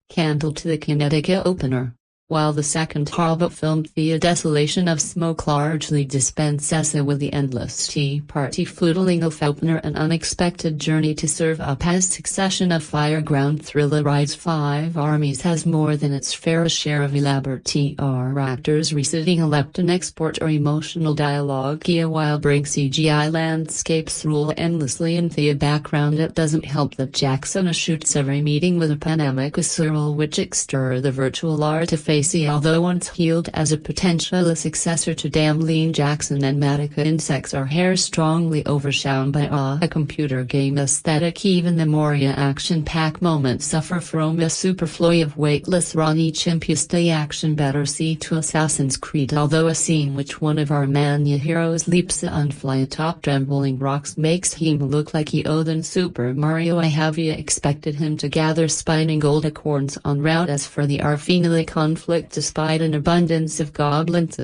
candle to the Connecticut opener. While the second Hobbit film, The Desolation of Smoke, largely dispenses with the endless tea party flooding of opener, an unexpected journey to serve up as succession of fireground thriller rides. Five Armies has more than its fair share of elaborate TR actors reciting a lepton export or emotional dialogue, while bring CGI landscapes rule endlessly in the background. It doesn't help that Jackson shoots every meeting with a panoramic surreal which exter the virtual artifact Lacey, although once hailed as a potential successor to Damlene Jackson and Matika Insects, are hair strongly overshadowed by a computer game aesthetic. Even the Moria action-packed moments suffer from a superfluity of weightless Ronnie Chimpusty action better see to Assassin's Creed, although a scene which one of our mania heroes leaps and fly atop trembling rocks makes him look like he owed in Super Mario. I have expected him to gather spiny gold acorns en route. As for the Arfinale conflict, despite an abundance of goblins,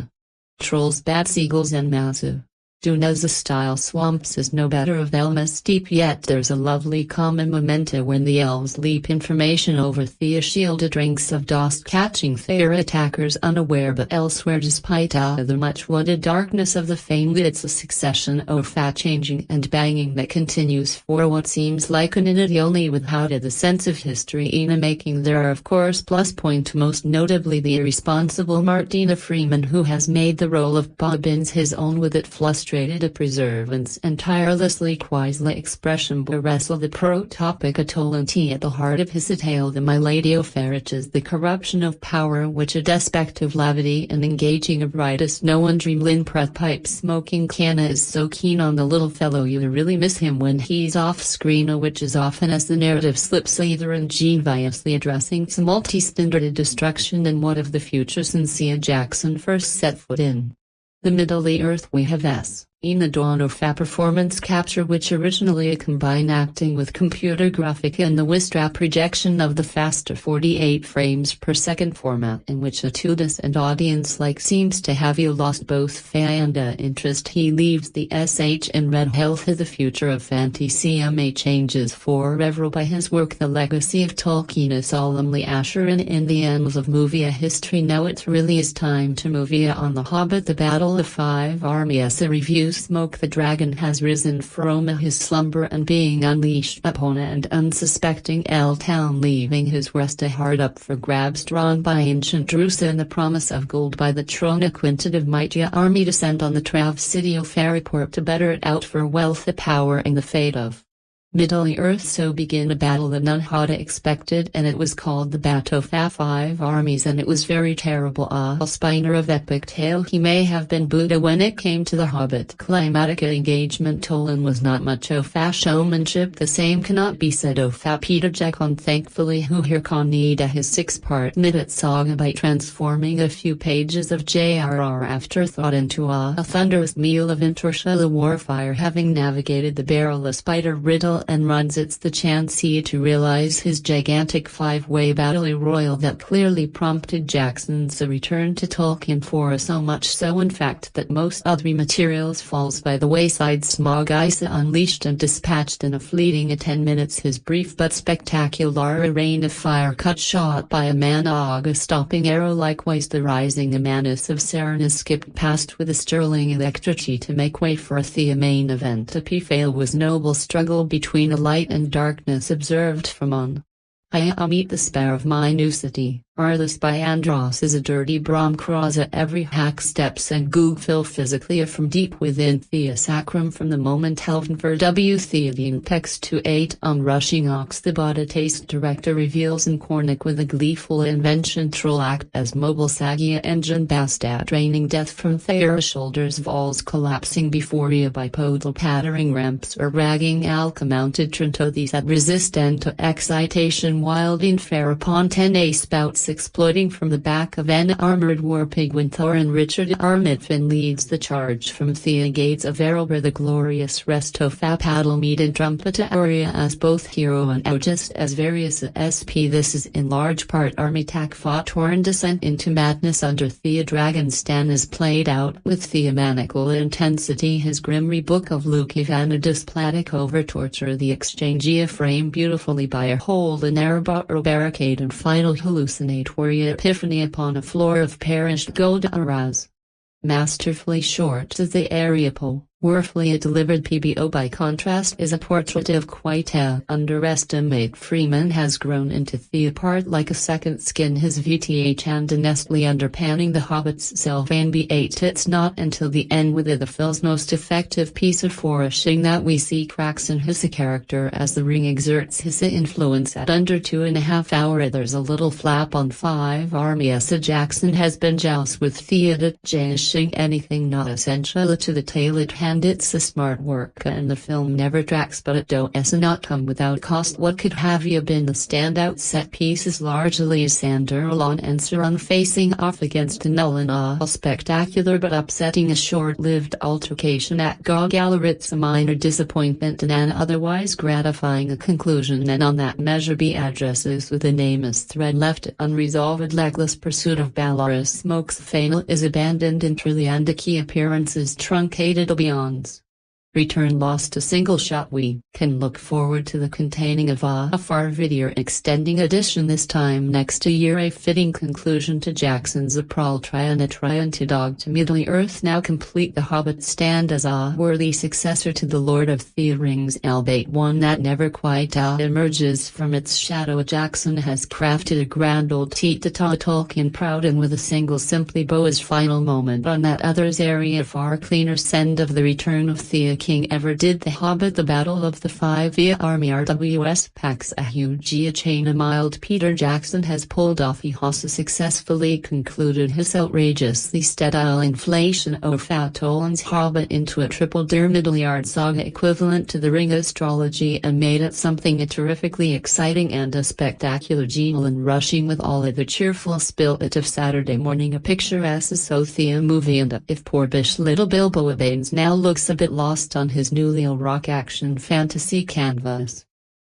trolls, bat seagulls and massive Dunaza-style swamps is no better of Elma's Deep, yet there's a lovely common memento when the elves leap information over Thea, shielded ranks of dust, catching Thea attackers unaware. But elsewhere, despite the much-wanted darkness of the famed, it's a succession of fat-changing and banging that continues for what seems like an eternity, only without the sense of history in the making. There are of course plus point, most notably the irresponsible Martina Freeman, who has made the role of Bobbins his own, with it frustrated a preservance and tirelessly quizly expression will wrestle the pro-topic Atolanti at the heart of his tale. The My Lady O'Farrich's the corruption of power, which a despect of levity and engaging a brightest no one dreamlin Pret pipe smoking Canna is so keen on the little fellow you really miss him when he's off screen, which is often as the narrative slips either ingeniously addressing some multi-standarded destruction and what of the future since Jackson first set foot in the Middle-earth. We have in the dawn of a performance capture, which originally combined acting with computer graphic and the Wistra projection of the faster 48 frames per second format, in which Atudis and audience-like seems to have you lost both faith and interest. He leaves the SH in red health. The future of fantasy changes forever by his work. The legacy of Tolkien is solemnly assured in the annals of movie history. Now it really is time to move on The Hobbit, the Battle of Five Armies. A review. Smoke the Dragon has risen from his slumber and being unleashed upon an unsuspecting L-town, leaving his rest hard up for grabs, drawn by ancient Drusa and the promise of gold by the Tron-acquainted of mighty army descend on the Trav City of Fairport to better it out for wealth, the power and the fate of Middle-earth. So began a battle that none had expected, and it was called the Battle of Five Armies, and it was very terrible. A spiner of epic tale. He may have been Buddha when it came to the Hobbit climatic engagement. Tolan was not much of a showmanship. The same cannot be said of Peter Jackson, thankfully, who here conveyed his 6-part knitted saga by transforming a few pages of J.R.R. afterthought into a thunderous meal of interstellar warfare. Having navigated the barrel of spider riddle and runs, it's the chance to realize his gigantic 5-way battle royal that clearly prompted Jackson's return to Tolkien, for so much so in fact that most other materials falls by the wayside. Smog Isa unleashed and dispatched in a fleeting 10 minutes his brief but spectacular rain of fire, cut shot by a Managa stopping arrow. Likewise the rising Amanus of Sarnas skipped past with a sterling electricity to make way for the main event. A P-fail was noble struggle between a light and darkness observed from on high. Meet the spare of my new city. Arliss by Andros is a dirty Brom cross at every hack steps and Googfill physically from deep within Thea Sacrum from the moment Helven for W. Theodine Pex to 8 on Rushing Ox. The Bada Taste director reveals in Cornic with a gleeful invention troll act as mobile Sagia engine Bastad draining death from Thea's shoulders, walls collapsing before you, bipodal pattering ramps or ragging Alka mounted Trento, these that resist to excitation, wild in fair upon 10 spouts exploiting from the back of an armored warpig when Thorin Richard Armidfin leads the charge from Thea Gates of Erebor. The glorious rest of a paddle meet in trumpeta area as both hero and just as various SP. This is in large part army tack fought Thorin descent into madness under Thea. Dragonstan is played out with theomanical intensity. His grim rebook of Luke Ivanidis Platic over torture, the exchange framed beautifully by a hole in Erebor barricade and final hallucinate Warrior epiphany upon a floor of perished gold aras. Masterfully short to the area pole. Worthily delivered PBO by contrast is a portrait of quite a underestimate Freeman has grown into the part like a second skin his VTH and honestly underpanning the Hobbit's Sylvain B8. It's not until the end with the film's most effective piece of foreshadowing that we see cracks in his character as the ring exerts his influence at under 2.5 hours. There's a little flap on 5 Armies. Jackson has been jealous with Thea changing anything not essential to the tale at hand. It's a smart work and the film never tracks, but it does not come without cost. What could have been the standout set pieces largely Sanderlon and Sauron facing off against Nolan, a spectacular but upsetting a short-lived altercation at Goggalar. It's a minor disappointment and an otherwise gratifying conclusion, and on that measure be addresses with a nameless thread left unresolved. Legless pursuit of Ballaras Smoke's Fatal is abandoned entirely and the key appearances truncated beyond. Return lost to single shot. We can look forward to the containing of a far video extending edition this time next year, a fitting conclusion to Jackson's April trying to dog to Middle Earth. Now complete, The Hobbit stand as a worthy successor to The Lord of the Rings, albeit one that never quite emerges from its shadow. Jackson has crafted a grand old teat to Tolkien proud, and with a single simply Bo's final moment on that other's area far cleaner send of the return of the King ever did. The Hobbit, the Battle of the Five Army RWS packs a huge chain. A mild Peter Jackson has pulled off. He has successfully concluded his outrageously sterile inflation of Fatolans Hobbit into a triple-deer middle-yard saga equivalent to the Ring astrology, and made it something terrifically exciting and a spectacular genial and rushing with all of the cheerful spirit of Saturday morning. A picturesque Sophia movie, and if poor bish little Bilbo Baines now looks a bit lost on his new Leo rock action fantasy canvas.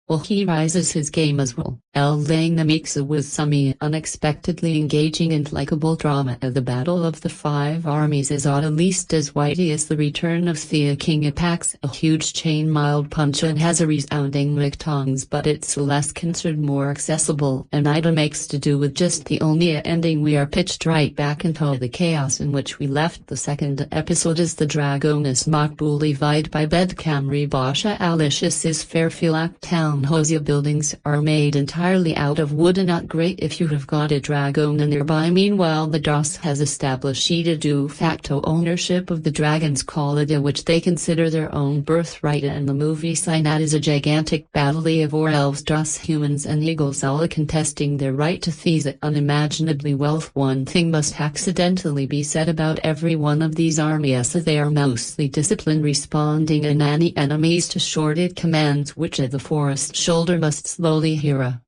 Well, he rises his game as well, laying the mix with some unexpectedly engaging and likable drama. The Battle of the Five Armies is at least as weighty as the return of the King. It packs a huge chain, mild punch, and has a resounding McTongues, but it's less considered, more accessible, and it makes to do with just the only ending. We are pitched right back into the chaos in which we left the second episode as the Dragoness Makbul vied by Bedcamry Basha Alicious' Fairfield town. Hosea buildings are made entirely out of wood, and not great if you have got a dragon nearby. Meanwhile, the DOS has established a de facto ownership of the dragon's colony, which they consider their own birthright, and the movie sign is a gigantic battle of elves, DOS, humans and eagles, all contesting their right to these unimaginably wealth. One thing must accidentally be said about every one of these armies: they are mostly disciplined, responding in any enemies to shorted commands which the forest shoulder must slowly hear.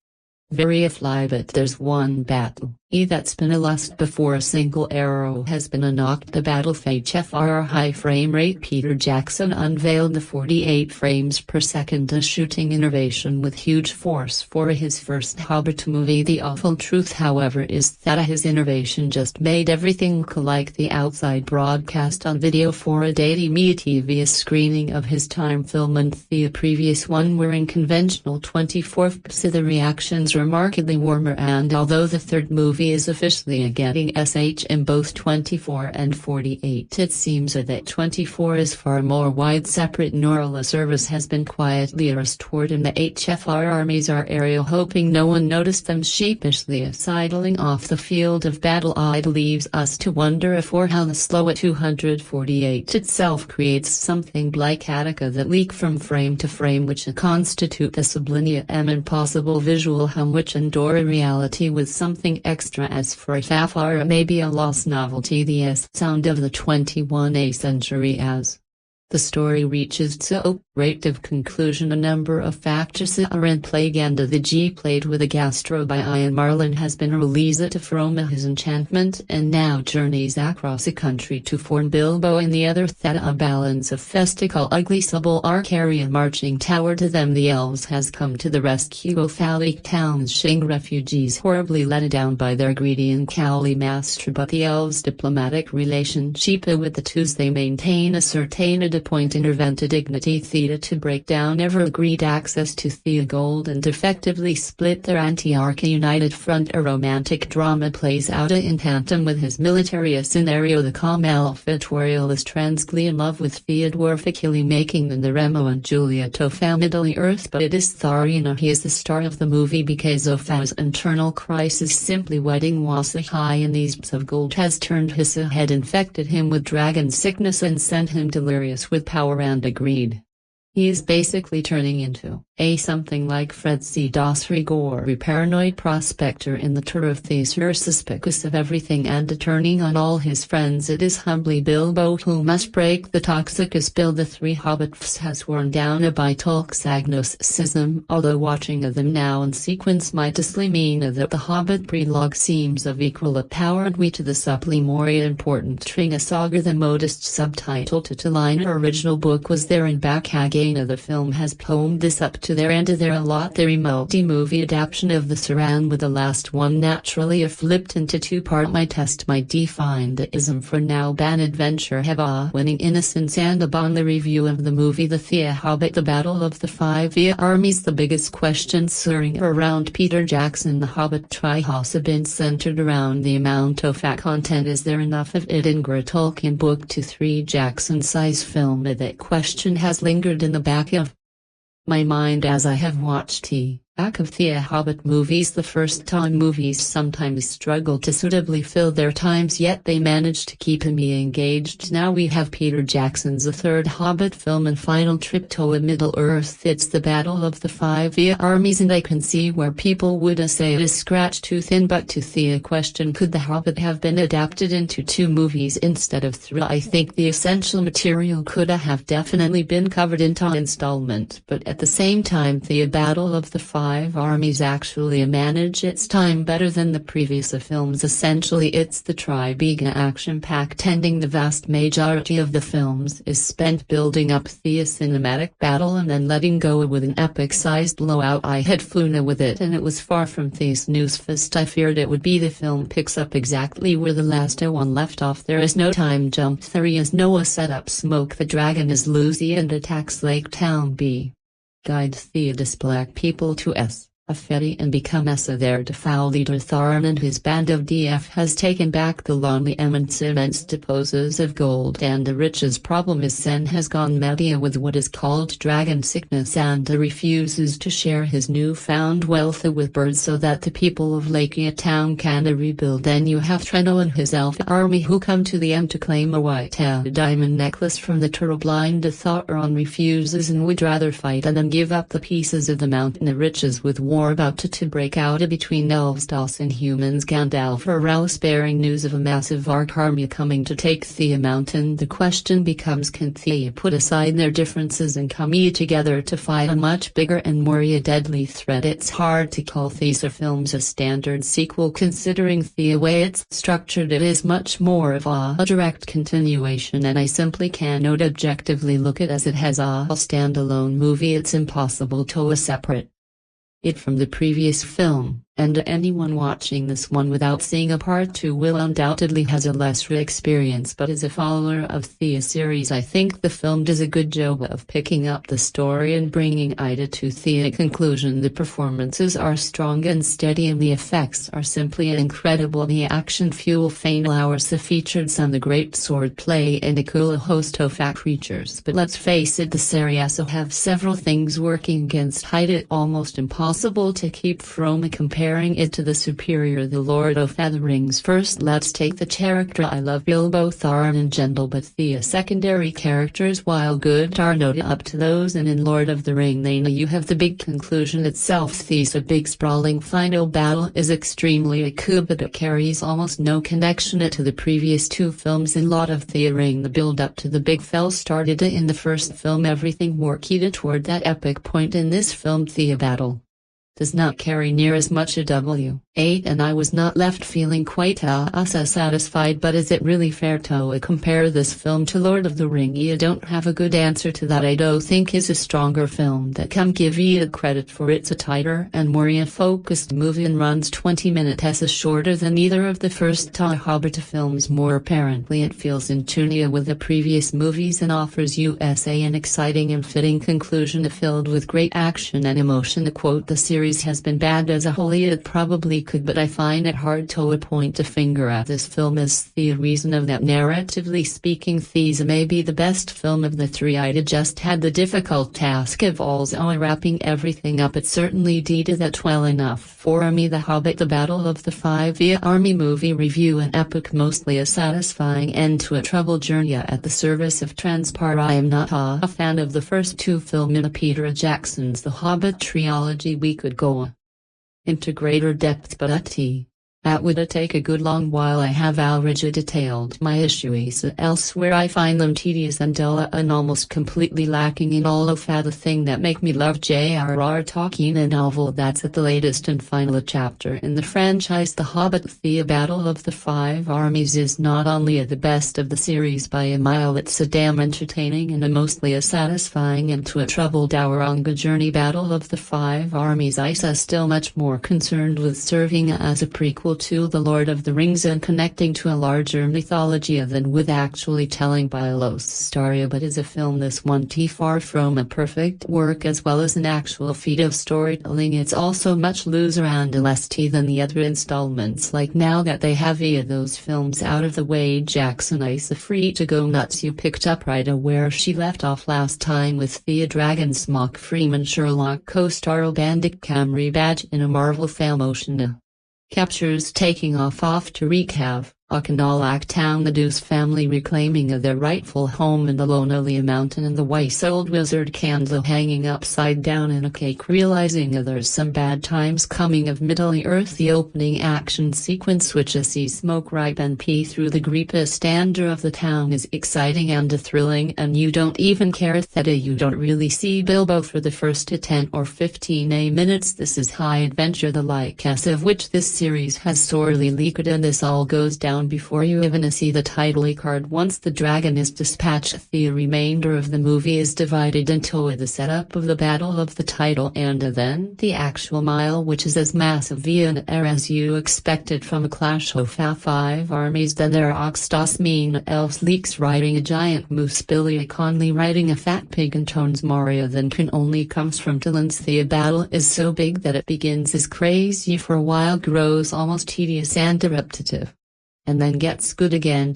Very fly, but there's one battle that's been lost before a single arrow has been knocked. The battle HFR high frame rate. Peter Jackson unveiled the 48 frames per second shooting innovation with huge force for his first Hobbit movie. The awful truth, however, is that his innovation just made everything like the outside broadcast on video for a daily TV screening of his time film, and the previous one were in conventional 24th. The reactions remarkably warmer, and although the third movie is officially getting SH in both 24 and 48, it seems that 24 is far more wide separate. Norla service has been quietly restored, and the HFR armies are aerial, hoping no one noticed them sheepishly sidling off the field of battle. It leaves us to wonder if or how the slow 248 itself creates something like Attica that leak from frame to frame, which constitute the subliminal and impossible visual hum which endure a reality with something extra. As for FFR, may be a lost novelty, the sound of the 21st century. As the story reaches its operative conclusion, a number of factors are in play. Ganda the G, played with a gastro by Ian Marlin, has been released from his enchantment and now journeys across the country to form Bilbo and the other Theta balance of festival ugly subtle Arcarian marching tower. To them the elves has come to the rescue of phallic towns Shing refugees horribly let down by their greedy and cowly master, but the elves' diplomatic relationship with the twos they maintain a certain point intervened to dignity Thea to break down ever-agreed access to Thea Gold and effectively split their anti-Arca united front. A romantic drama plays out in tandem with his military scenario. The calm elf tutorial is transgly in love with Thea dwarfically making them the Remo and Julia Tofa Middle-earth, but it is Tharina he is the star of the movie because Ofa's internal crisis simply wedding Wasa high in these of gold has turned his head, infected him with dragon sickness and sent him delirious with power and greed. He is basically turning into something like Fred C. Dos Rigor, paranoid prospector in the tour of Thesor, suspicious of everything and turning on all his friends. It is humbly Bilbo who must break the toxic spell the three hobbits has worn down by Tolkien's agnosticism, although watching them now in sequence might mean that the Hobbit prelogue seems of equal power and we to the supply more important Tringa Saga. The modest subtitle to line original book was there in back again. The film has poemed this up to their end there a lot. The multi-movie adaptation of the Saran with the last one naturally flipped into two-part. My test might define the ism for now ban adventure have winning innocence and upon the review of the movie The Thea Hobbit The Battle of the Five Armies. The biggest questions swirling around Peter Jackson The Hobbit try has been centered around the amount of content. Is there enough of it in a Tolkien book to 3 Jackson-size film? That question has lingered in the back of my mind as I have watched back of Thea Hobbit movies. The first time movies sometimes struggle to suitably fill their times, yet they manage to keep me engaged. Now we have Peter Jackson's third Hobbit film and final trip to Middle-earth. It's the Battle of the Five Armies, and I can see where people would say it is scratched too thin, but to Thea question, could the Hobbit have been adapted into 2 movies instead of 3? I think the essential material could have definitely been covered into installment, but at the same time the Battle of the Five Armies actually manage its time better than the previous films. Essentially it's the tri-bega action-packed ending. The vast majority of the films is spent building up the cinematic battle and then letting go with an epic-sized blowout. I had fun with it and it was far from this newsfest I feared it would be. The film picks up exactly where the last one left off. There is no time jump, there is no setup. Smoke the dragon is Lucy and attacks Lake Town B. Guide Theodos black people to a ferry and become there to foul leader Tharn and his band of DF has taken back the lonely immense deposes of gold and the riches. Problem is Sen has gone media with what is called dragon sickness and refuses to share his newfound wealth with birds so that the people of Lakea town can rebuild. Then you have Treno and his elf army who come to the to claim a white diamond necklace from the turtle. Blind Thoron refuses and would rather fight than give up the pieces of the mountain riches with war about to break out between elves and humans. Gandalf arouse bearing news of a massive Ark army coming to take Thea Mountain. The question becomes, can Thea put aside their differences and come together to fight a much bigger and more deadly threat? It's hard to call these films a standard sequel considering the way it's structured. It is much more of a direct continuation and I simply cannot objectively look at it as it has a standalone movie. It's impossible to separate it from the previous film, and anyone watching this one without seeing a part 2 will undoubtedly has a lesser experience. But as a follower of the series, I think the film does a good job of picking up the story and bringing it to the conclusion. The performances are strong and steady and the effects are simply incredible. The action fuel final hours featured some the great sword play and a cool host of creatures. But let's face it, the series have several things working against it. Almost impossible to keep from comparing it to the superior The Lord of the Rings. First let's take the character. I love Bilbo, Tharn and Gendel, but the secondary characters, while good, are not up to those in Lord of the Ring. Then you have the big conclusion itself. The big sprawling final battle is extremely cool, but it carries almost no connection to the previous 2 films. In Lord of the Ring, the build up to the big fell started in the first film. Everything worked toward that epic point. In this film, the battle does not carry near as much a W8, and I was not left feeling quite satisfied. But is it really fair to compare this film to Lord of the Rings? I don't have a good answer to that. I do think is a stronger film that can give it credit for it's a tighter and more focused movie and runs 20 minutes shorter than either of the first two Hobbit films. More apparently it feels in tune with the previous movies and offers us an exciting and fitting conclusion filled with great action and emotion. To quote, the series has been bad as a whole. It probably could, but I find it hard to point a finger at this film as the reason of that. Narratively speaking, this may be the best film of the three. I just had the difficult task of also wrapping everything up. It certainly did that well enough for me. The Hobbit, The Battle of the Five Army movie review, an epic, mostly a satisfying end to a troubled journey at the service of transport. I am not a fan of the first two films in Peter Jackson's The Hobbit trilogy. We could go into greater depth, but that would take a good long while. I have already detailed my issues elsewhere. I find them tedious and dull and almost completely lacking in all of the thing that make me love J.R.R. Tolkien, a novel that's at the latest and final chapter in the franchise. The Hobbit, The Battle of the Five Armies is not only the best of the series by a mile, it's a damn entertaining and a mostly a satisfying and to a troubled hour-long journey. Battle of the Five Armies is still much more concerned with serving as a prequel to The Lord of the Rings and connecting to a larger mythology than with actually telling Bilbo's story. But is a film this one far from a perfect work as well as an actual feat of storytelling. It's also much looser and less than the other installments. Like, now that they have those films out of the way, Jackson is free to go nuts. You picked up right where she left off last time with the Dragon's Mock Freeman Sherlock co-star Benedict Cumberbatch in a Marvel film motion captures taking off to wreak havoc in all town. The Deuce family reclaiming their rightful home in the lonely mountain, and the wise old wizard Gandalf hanging upside down in a cake, realizing there's some bad times coming of Middle-earth. The opening action sequence, which sees smoke ripe and pee through the greatest standard of the town, is exciting and thrilling, and you don't even care that you don't really see Bilbo for the first 10 or 15 minutes. This is high adventure, the likes of which this series has sorely leaked, and this all goes down before you even see the title card. Once the dragon is dispatched, the remainder of the movie is divided into the setup of the battle of the title and then the actual mile, which is as massive an air as you expected from a clash of five armies. Then there are Oxtos mean elves, leaks riding a giant moose, Billy Connolly riding a fat pig, and Tones Moria then can only comes from Dylan's. The battle is so big that it begins as crazy for a while, grows almost tedious and repetitive, and then gets good again.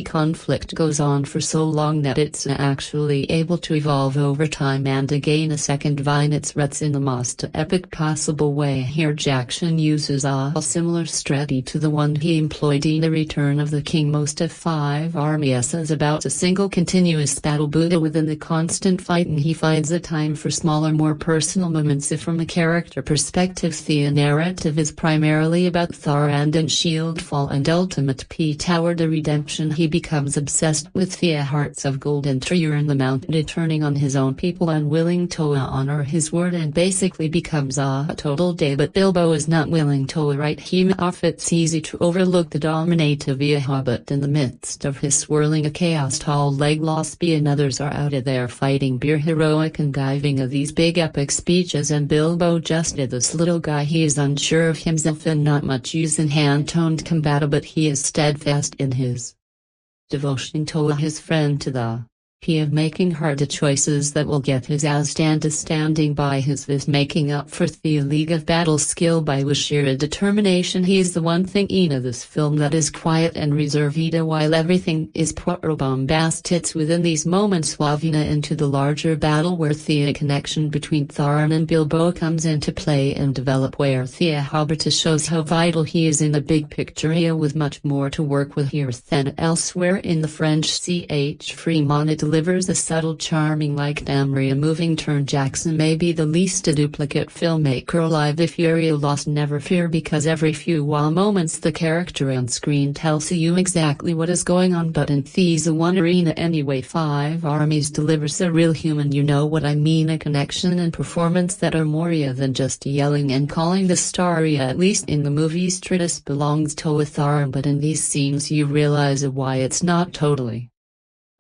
Conflict goes on for so long that it's actually able to evolve over time and gain a second vine its roots in the most epic possible way. Here Jackson uses a similar strategy to the one he employed in The Return of the King. Most of Five Armies is about a single continuous battle, but within the constant fighting he finds a time for smaller, more personal moments. From a character perspective, the narrative is primarily about Thorand and Shieldfall and ultimate Tower the redemption. He becomes obsessed with the hearts of gold and treasure in the mountain, turning on his own people, unwilling to honor his word, and basically becomes a total day. But Bilbo is not willing to write him off. It's easy to overlook the dominative Hobbit in the midst of his swirling chaos. Tall Legolas and others are out there fighting, beer heroic and giving these big epic speeches, and Bilbo just this little guy. He is unsure of himself and not much use in hand-toned combat, but he is steadfast in his devotion to his friend, to the of making hard choices that will get his ass and standing by his vis, making up for the League of Battle skill by with sheer determination. He is the one thing in this film that is quiet and reserved, while everything is pro bombast. It's within these moments waving into the larger battle where the connection between Thorin and Bilbo comes into play and develop, where the Hobbit shows how vital he is in the big picture, with much more to work with here than elsewhere in the French. Freeman delivers a subtle charming like Damry a moving turn. Jackson may be the least a duplicate filmmaker alive if you're lost never fear because every few moments the character on screen tells you exactly what is going on but in Thieves One Arena anyway. Five Armies delivers a real human you know what I mean a connection and performance that are more than just yelling and calling the story at least in the movie Stratus belongs to Thar but in these scenes you realize why it's not totally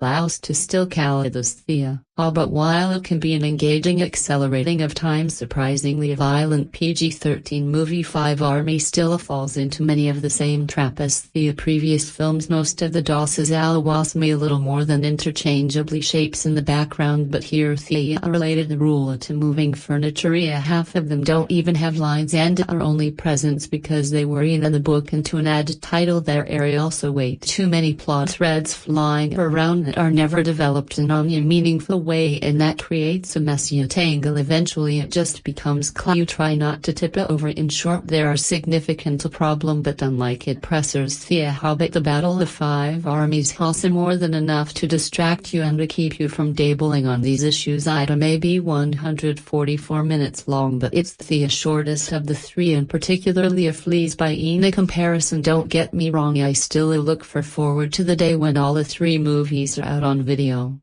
loused to still call it as Thea. But while it can be an engaging accelerating of time surprisingly violent PG-13 movie, Five Armies still falls into many of the same trap as the previous films. Most of the doses was me a little more than interchangeably shapes in the background but here Thea related the rule to moving furniture. Half of them don't even have lines and are only presents because they were in the book and to an ad title there are also way too many plot threads flying around that are never developed in any meaningful way and that creates a messy tangle. Eventually it just becomes clear you try not to tip it over. In short there are significant problem but unlike it pressers the Hobbit the Battle of Five Armies has more than enough to distract you and to keep you from dabbling on these issues. It may be 144 minutes long but it's the shortest of the three and particularly flees by in a comparison. Don't get me wrong, I still look forward to the day when all the three movies are out on video.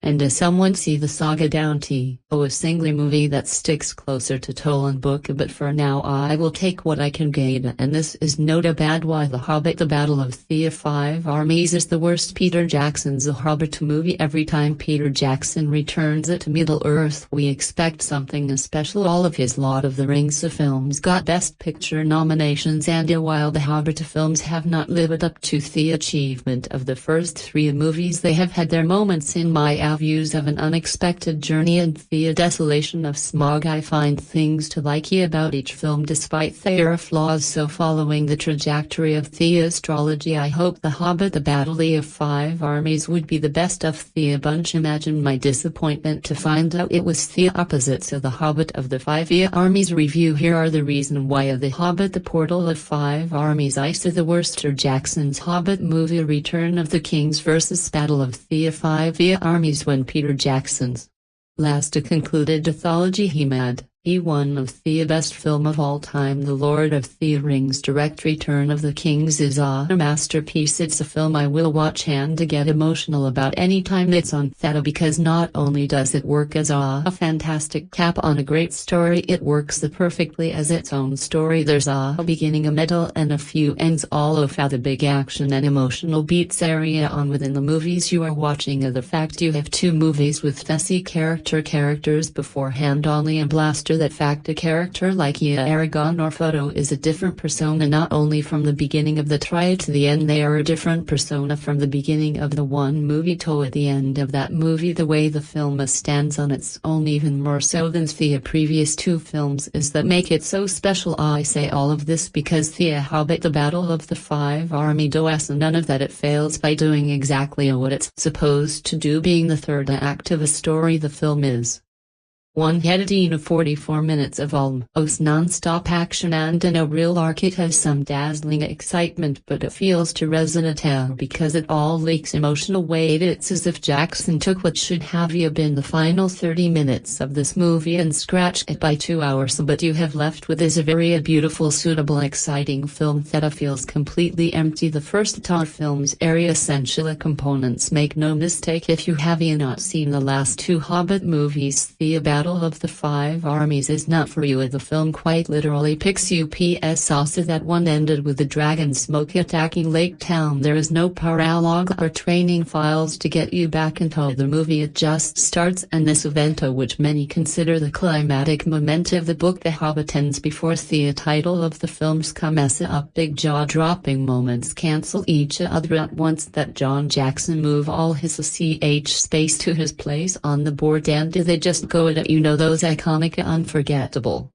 And as someone see the saga down to a single movie that sticks closer to Tolan book but for now I will take what I can get and this is not a bad why The Hobbit The Battle of the Five Armies is the worst Peter Jackson's The Hobbit movie. Every time Peter Jackson returns to Middle-earth we expect something special. All of his Lord of the Rings films got Best Picture nominations and while the Hobbit films have not lived up to the achievement of the first three movies they have had their moments in my views of an unexpected journey and the desolation of smog. I find things to like about each film despite their flaws, so following the trajectory of the astrology I hope The Hobbit The Battle of Five Armies would be the best of the bunch. Imagine my disappointment to find out it was the opposite. So The Hobbit of the Five Armies review. Here are the reason why The Hobbit The Portal of Five Armies I say the worst Jackson's Hobbit movie Return of the Kings vs Battle of the Five Armies. When Peter Jackson's last concluded anthology he made one of the best film of all time. The Lord of the Rings direct Return of the Kings is a masterpiece. It's a film I will watch and get emotional about anytime it's on theater because not only does it work as a fantastic cap on a great story, it works perfectly as its own story. There's a beginning, a middle and a few ends, all of the big action and emotional beats area on within the movies you are watching. The fact you have two movies with messy characters beforehand only a blaster that fact a character like Aragorn or Frodo is a different persona not only from the beginning of the try to the end, they are a different persona from the beginning of the one movie to at the end of that movie. The way the film stands on its own even more so than the previous two films is that make it so special. I say all of this because the Hobbit The Battle of the Five Armies does none of that. It fails by doing exactly what it's supposed to do, being the third act of a story. The film is 144 minutes of almost non-stop action and in a real arc. It has some dazzling excitement but it feels too resonant because it all leaks emotional weight. It's as if Jackson took what should have been the final 30 minutes of this movie and scratched it by 2 hours, but you have left with is a very beautiful, suitable, exciting film that feels completely empty. The first two films are essential components. Make no mistake, if you have not seen the last two Hobbit movies, the Battle of the Five Armies is not for you. The film quite literally picks you PS. Also that one ended with the dragon smoke attacking Lake Town. There is no prologue or training files to get you back into the movie. It just starts and this event, which many consider the climatic moment of the book The Hobbit, ends before the title of the films come up. Big jaw-dropping moments cancel each other at once. That John Jackson move all his space to his place on the board and they just go at it. Those iconic unforgettable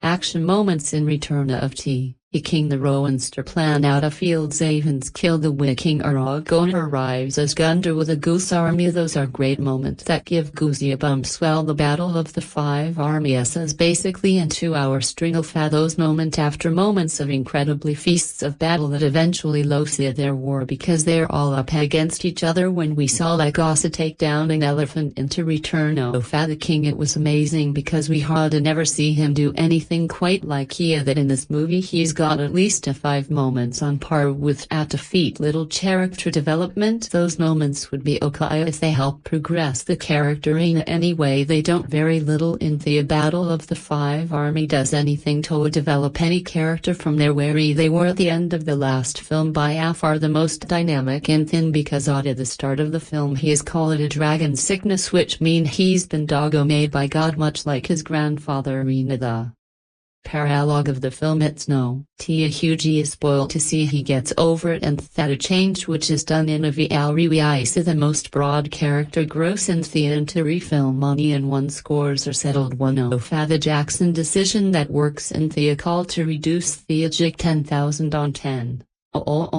action moments in Return of the King the Rowanster plan out of fields Avens kill the Wiking Aragorn arrives as Gundar with a goose army. Those are great moments that give goosebumps. Well, the Battle of the Five Armies is basically a 2-hour string of those moment after moments of incredibly feasts of battle that eventually lost their war because they're all up against each other. When we saw Legosa take down an elephant in To Return of the King, it was amazing because we hardly never see him do anything quite like that in this movie. He's got at least 5 moments on par with at defeat little character development. Those moments would be okay if they help progress the character in any way. They don't. Very little in the Battle of the Five Army does anything to develop any character from there where they were at the end of the last film. By far the most dynamic and thin, because at the start of the film he is called a dragon sickness, which mean he's been doggo made by God, much like his grandfather Rina. The paralogue of the film, it's no huge spoiled to see he gets over it, and that a change which is done in a VLREIS the most broad character gross in the entire film money and one scores are settled 1-0 the Jackson decision that works in the call to reduce the jig 10,000 on 10.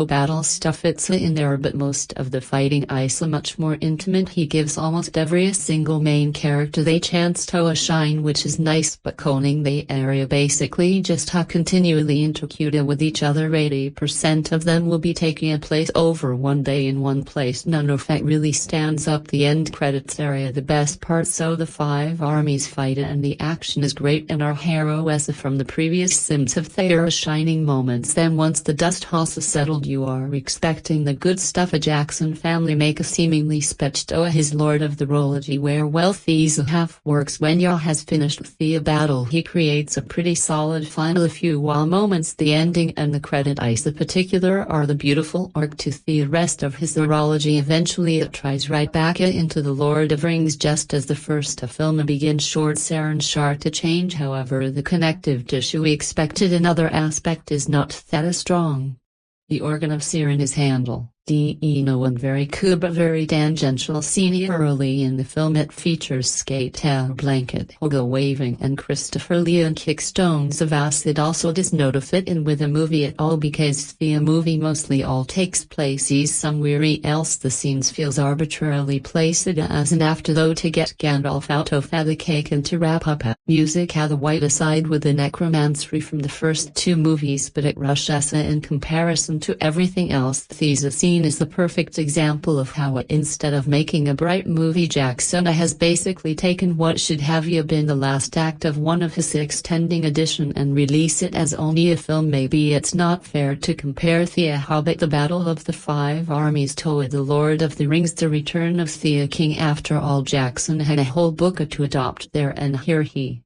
Battle stuff it's in there, but most of the fighting is much more intimate. He gives almost every single main character they chance to shine, which is nice, but coning the area basically just continually interacting with each other. 80% of them will be taking place over one day in one place. None of that really stands up. The end credits area the best part, so the Five Armies fight and the action is great, and our heroes from the previous Sims have their shining moments. Then once the dust has settled, you are expecting the good stuff. A Jackson family make a seemingly spetched his Lord of the Rology, where these half works. When Yah has finished the battle, he creates a pretty solid final. A few wow moments, the ending and the credit the particular are the beautiful arc to the rest of his Rology. Eventually it tries right back into the Lord of Rings just as the first film begins. Short and sharp to change, however the connective tissue we expected. Another aspect is not that strong. The organ of Siren is handled. No one very cool but very tangential scene early in the film. It features Skate Blanket Hogo waving and Christopher Lee kick stones of acid. Also does not fit in with the movie at all, because the movie mostly all takes place somewhere else. The scenes feels arbitrarily placed as an after, though, to get Gandalf out of the cake and to wrap up music the white aside with the necromancy from the first 2 movies, but it rushes in comparison to everything else. The scene is the perfect example of how instead of making a bright movie, Jackson has basically taken what should have been the last act of one of his extending edition and release it as only a film. Maybe it's not fair to compare the Hobbit, the Battle of the Five Armies, to the Lord of the Rings, the Return of the King. After all, Jackson had a whole book to adopt there, and here he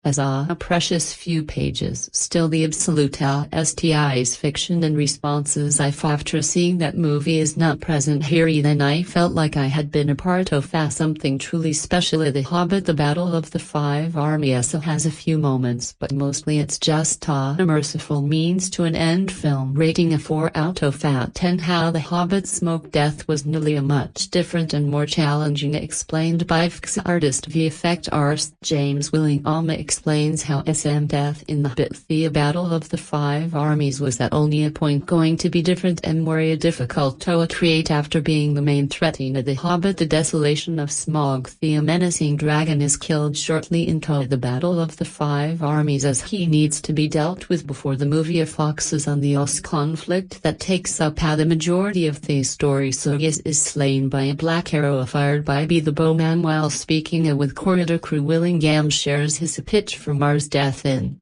as a precious few pages. Still, the absolute STI's fiction and responses after seeing that movie is not present here. Then I felt like I had been a part of something truly special. The Hobbit, the Battle of the Five Armies has a few moments, but mostly it's just a merciful means to an end film. Rating a 4 out of 10. How the Hobbit Smoke Death was nearly a much different and more challenging, explained by artist VFX artist James Willingham. Explains how SM death in the Battle of the Five Armies was at only a point going to be different and more difficult to create after being the main threat in the Hobbit. The desolation of Smaug, the menacing dragon, is killed shortly into the Battle of the Five Armies, as he needs to be dealt with before the movie focuses on the conflict that takes up the majority of the story. So is slain by a black arrow fired by the bowman. While speaking with corridor crew, Willingham shares his pitch for Mars' death in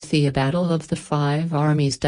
the Battle of the Five Armies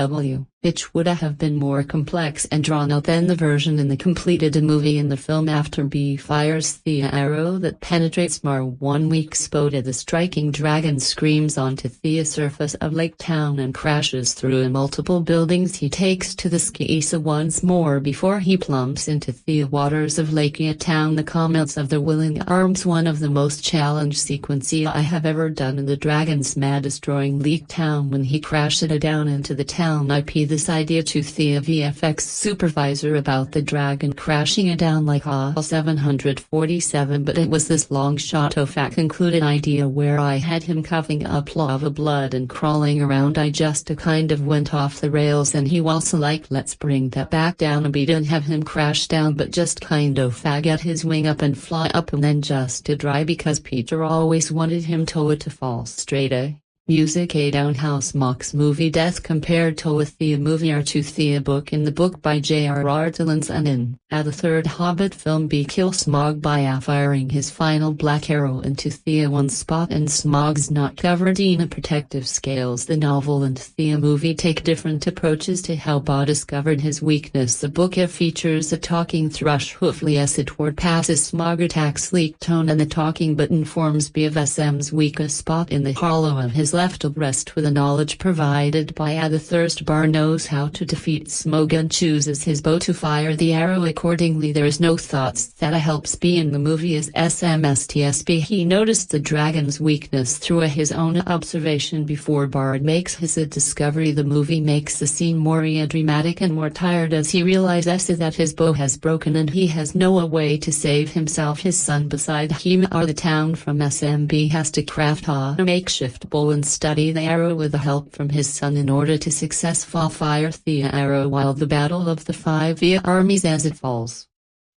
which would have been more complex and drawn out than the version in the completed movie. In the film, after B fires the arrow that penetrates Mar 1 week spotted, the striking dragon screams onto the surface of Lake Town and crashes through multiple buildings. He takes to the skis once more before he plumps into the waters of Lake Town. The comments of the Willing Arms, one of the most challenged sequences I have ever done in the dragon's mad destroying Lake Town when he crashed it down into the town. The this idea to Thea VFX supervisor about the dragon crashing it down like a 747, but it was this long shot of a concluded idea where I had him coughing up lava blood and crawling around. I just kind of went off the rails, and he was like, let's bring that back down a bit and have him crash down, but just kind of get his wing up and fly up and then just to dry, because Peter always wanted him to fall straight. Music. A Downhouse mocks movie death compared to a Thea movie or to Thea book. In the book by J.R.R. Tolkien, and in the third Hobbit film, B kills Smaug by firing his final black arrow into Thea one spot, and Smaug's not covered in a protective scales. The novel and Thea movie take different approaches to how Ba discovered his weakness. The book features a talking thrush hoofly as it word passes Smaug attacks leak tone, and the talking but informs B of SM's weakest spot in the hollow of his left breast, with the knowledge provided by the thirst bar knows how to defeat Smaug and chooses his bow to fire the arrow accordingly. There is no thoughts that helps B in the movie as SMSTSB. He noticed the dragon's weakness through his own observation before Bard makes his discovery. The movie makes the scene more dramatic and more tired as he realizes that his bow has broken and he has no way to save himself. His son beside him or the town from SMB has to craft a makeshift bow and study the arrow with the help from his son in order to successfully fire the arrow while the battle of the 5 armies as it falls.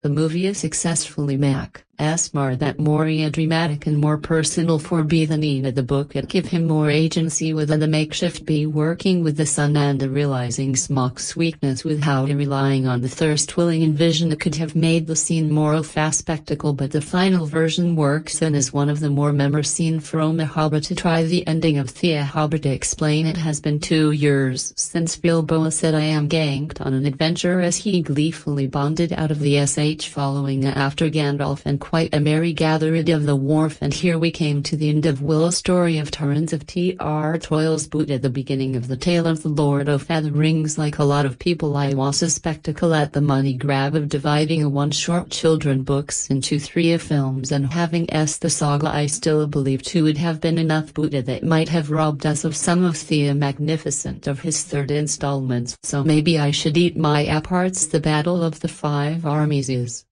The movie is successfully more dramatic and more personal for B than in the book. It give him more agency within the makeshift B, working with the son and realizing Smaug's weakness with how relying on the thirst willing and vision could have made the scene more of a spectacle, but the final version works and is one of the more memorable scenes from a Hobbit. To try the ending of the Hobbit explain, it has been 2 years since Bilbo said I am ganged on an adventure as he gleefully bonded out of the SH following after Gandalf and quite a merry gathering of the wharf, and here we came to the end of Will's story of Torrens of T.R. Toyle's boot at the beginning of the tale of the Lord of the Rings. Like a lot of people, I was a spectacle at the money grab of dividing a one short children books into 3 films and having the saga. I still believe 2 would have been enough Buddha that might have robbed us of some of the magnificent of his 3rd installments, so maybe I should eat my parts. The Battle of the 5 Armies is,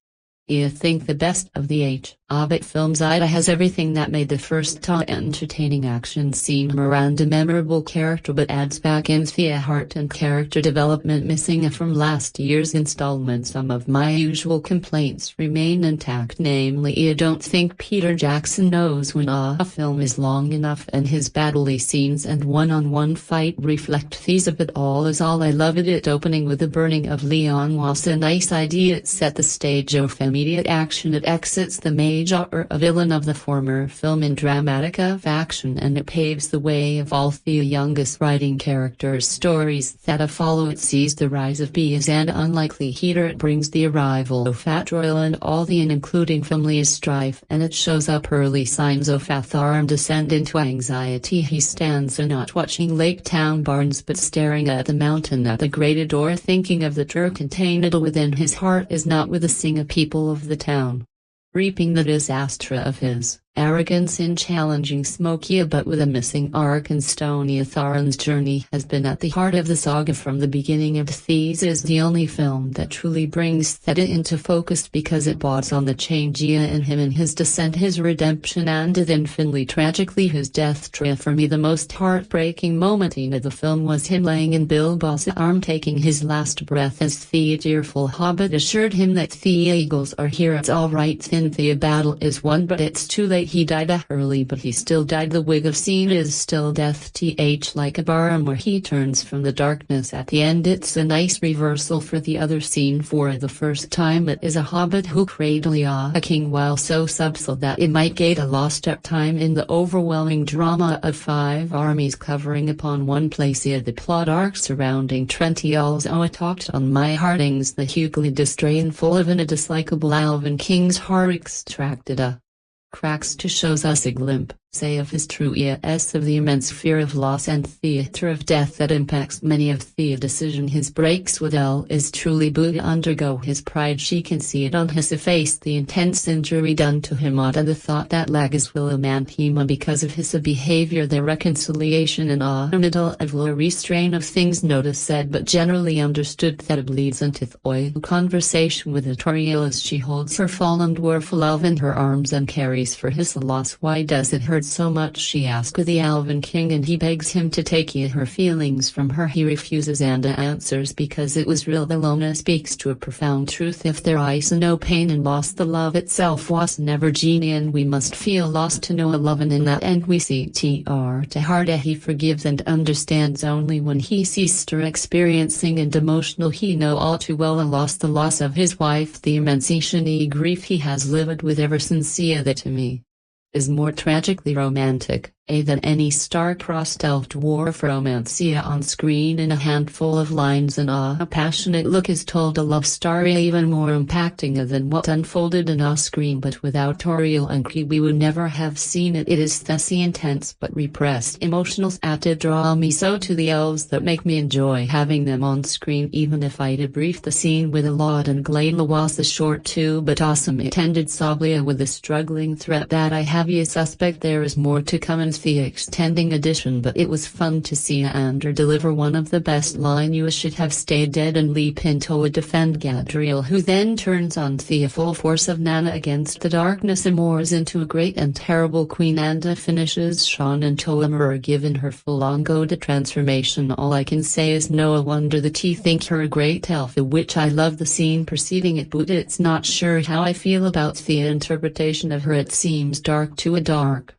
I think, the best of the Hobbit films. It has everything that made the first entertaining action scene Miranda memorable character, but adds back in the heart and character development missing from last year's installment. Some of my usual complaints remain intact, namely I don't think Peter Jackson knows when a film is long enough, and his battle scenes and one-on-one fight reflect these of it all. Is all I love it opening with the burning of Leon was a nice idea. It set the stage of immediate action. It exits the major villain of the former film in dramatic of action, and it paves the way of all the youngest writing characters' stories that follow. It sees the rise of B as an unlikely heater. It brings the arrival of Royal and all the including family's strife, and it shows up early signs of Thorin descend into anxiety. He stands not watching Lake Town Barnes but staring at the mountain at the grated door, thinking of the truth contained within his heart is not with the sing of people of the town, reaping the disaster of his arrogance in challenging Smokia, but with a missing arc. And Stonia Thorin's journey has been at the heart of the saga from the beginning. Of Thieves is the only film that truly brings Theta into focus, because it builds on the change in him and his descent, his redemption, and then finally tragically his death. For me, the most heartbreaking moment in the film was him laying in Bilbo's arm taking his last breath as the tearful Hobbit assured him that the Eagles are here. It's alright, then the battle is won, but it's too late. He died early, but he still died. The wig of scene is still death, like a barn where he turns from the darkness at the end. It's a nice reversal for the other scene. For the first time, it is a Hobbit who cradles a king, while so subtle that it might get a lost at time in the overwhelming drama of 5 armies covering upon one place. The plot arc surrounding Trentials talked on my heartings, the hugely distrain full of a dislikable Alvin King's heart extracted cracks to shows us a glimpse, say of his true yes of the immense fear of loss and theatre of death that impacts many of Thea's decision. His breaks with Elle is truly to undergo his pride. She can see it on his face, the intense injury done to him and the thought that Lagas will amount him because of his behavior. The reconciliation and middle of low restraint of things noticed said but generally understood that it bleeds into the conversation with Toriel as she holds her fallen dwarf love in her arms and carries for his loss. Why does it hurt so much, she asks the Elven King, and he begs him to take her feelings from her. He refuses and answers because it was real. The Lona speaks to a profound truth: if there is no pain and loss, the love itself was never genuine. We must feel lost to know a love, and in that end we see to heart. He forgives and understands only when he sees her experiencing and emotional. He know all too well the loss of his wife, the immense grief he has lived with ever since that to me is more tragically romantic, than any star-crossed elf dwarf romance on screen in a handful of lines, and a passionate look is told a love story even more impacting than what unfolded on screen. But without Toriel and Kree we would never have seen it. It is thus the intense but repressed emotions that draw me so to the elves that make me enjoy having them on screen. Even if I debrief the scene with Alod and Glayla was a short too but awesome, it ended Sablia with a struggling threat that I have a suspect there is more to come in the extending edition. But it was fun to see Andrew deliver one of the best line: "You should have stayed dead," and leap into a defend Gadriel, who then turns on the full force of Nana against the darkness and moors into a great and terrible queen, and finishes Sean and Toamura given her full-on Goda transformation. All I can say is no wonder that he think her a great elf, which I love the scene preceding it, but it's not sure how I feel about the interpretation of her. It seems dark to a dark.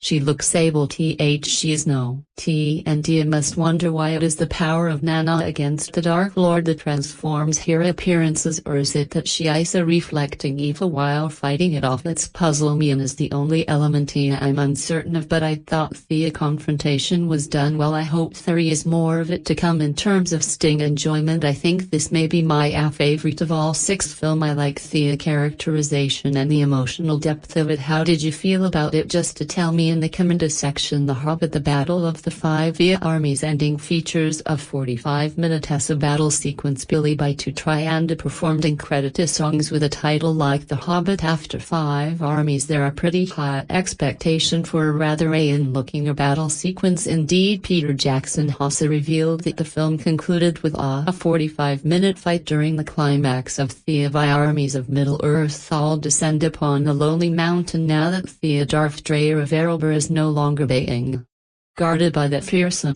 She looks able she is no and you must wonder why it is the power of Nana against the Dark Lord that transforms her appearances, or is it that she is a reflecting evil while fighting it off? It's puzzle me and is the only element I'm uncertain of, but I thought the confrontation was done well. I hope there is more of it to come. In terms of sting enjoyment, I think this may be my favorite of all 6 film. I like the characterization and the emotional depth of it. How did you feel about it? Just to tell me in the comment section. The Hobbit: The Battle of the 5 Armies ending features a 45-minute battle sequence. Billy by to try and performed in credit songs with a title like The Hobbit after 5 Armies. There are pretty high expectation for a rather in-looking battle sequence indeed. Peter Jackson has revealed that the film concluded with a 45-minute fight during the climax of the Armies of Middle-earth all descend upon the lonely mountain now that the Darth Drayer of Erebor is no longer being guarded by the fearsome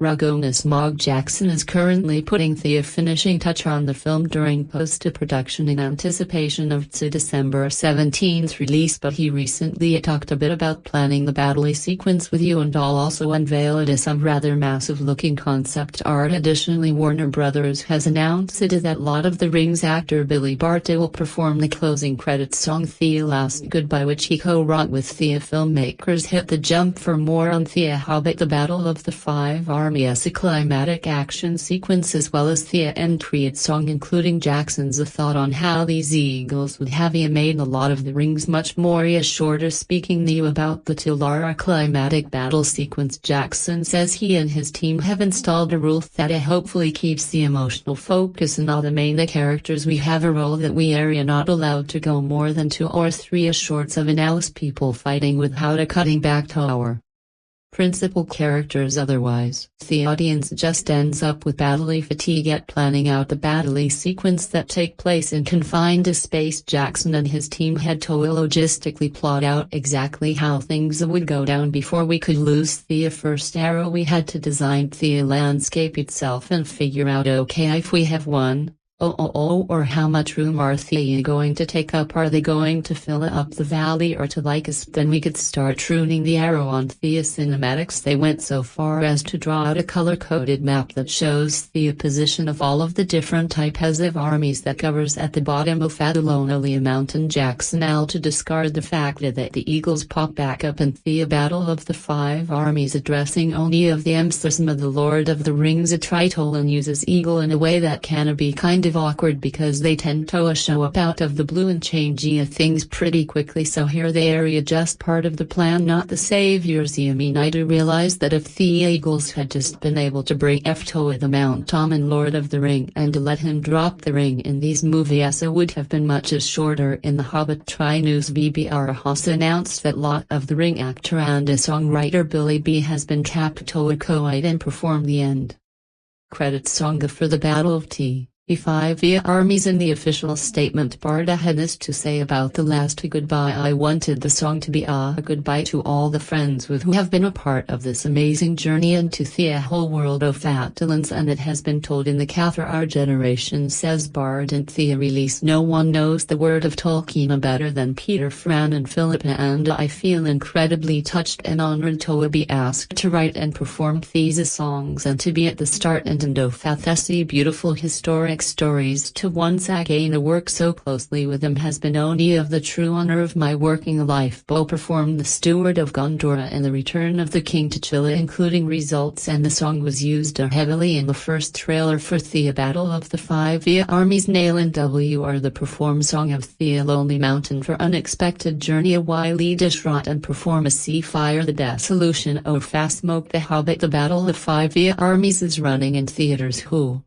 Ragonis. Mog Jackson is currently putting the finishing touch on the film during post-production in anticipation of its December 17th release, but he recently talked a bit about planning the battle sequence with you, and also unveiled some rather massive-looking concept art. Additionally, Warner Brothers has announced that Lord of the Rings actor Billy Barty will perform the closing credits song "The Last Goodbye," which he co-wrote with the filmmakers. Hit the jump for more on The Hobbit: The Battle of the 5 Armies. A climatic action sequence as well as the end-credit song, including Jackson's thought on how these Eagles would have made a lot of the rings much more shorter. Speaking to you about the Tulara climatic battle sequence, Jackson says he and his team have installed a rule that hopefully keeps the emotional focus on all the main characters. We have a rule that we are not allowed to go more than 2 or 3 shorts of analysis people fighting without cutting back to our principal characters, otherwise the audience just ends up with battle fatigue at planning out the battle sequence that take place in confined space. Jackson and his team had to logistically plot out exactly how things would go down before we could lose the first arrow. We had to design the landscape itself and figure out okay, if we have one, or how much room are they going to take up? Are they going to fill up the valley or to like us? Then we could start tuning the arrow on the cinematics. They went so far as to draw out a color-coded map that shows the position of all of the different types of armies that covers at the bottom of Adalonalia Mountain. Jackson to discard the fact that the Eagles pop back up in the Battle of the 5 Armies, addressing only of the emphasis of the Lord of the Rings. A Tritolin uses eagle in a way that can be kind of of awkward because they tend to show up out of the blue and change things pretty quickly, so here they are just part of the plan, not the saviors. I mean, I do realize that if the Eagles had just been able to bring to the Mount Tom in Lord of the Ring and to let him drop the ring in these movies, it would have been much shorter. In the Hobbit Tri-News, BBR Haas announced that Lord of the Ring actor and songwriter Billy B has been capped to a co-ed and performed the end credits song for the Battle of the Armies. In the official statement, Barda had this to say about the last goodbye: I wanted the song to be a goodbye to all the friends with who have been a part of this amazing journey into the whole world of Fatlands, and it has been told in the Cather our generation, says Bard. In the release, no one knows the word of Tolkien better than Peter, Fran and Philippa, and I feel incredibly touched and honored to be asked to write and perform these songs and to be at the start and end of these beautiful historic stories. To once again work so closely with him has been only of the true honor of my working life. Bo performed the Steward of Gondor and the Return of the King to Chile, including results, and the song was used heavily in the first trailer for the Battle of the Five Armies. Nail and WR the perform song of the Lonely Mountain for Unexpected Journey, a Wiley Dishrot and perform a Sea Fire the Dissolution of Fast Smoke. The Hobbit the Battle of Five Armies is running in theaters. Who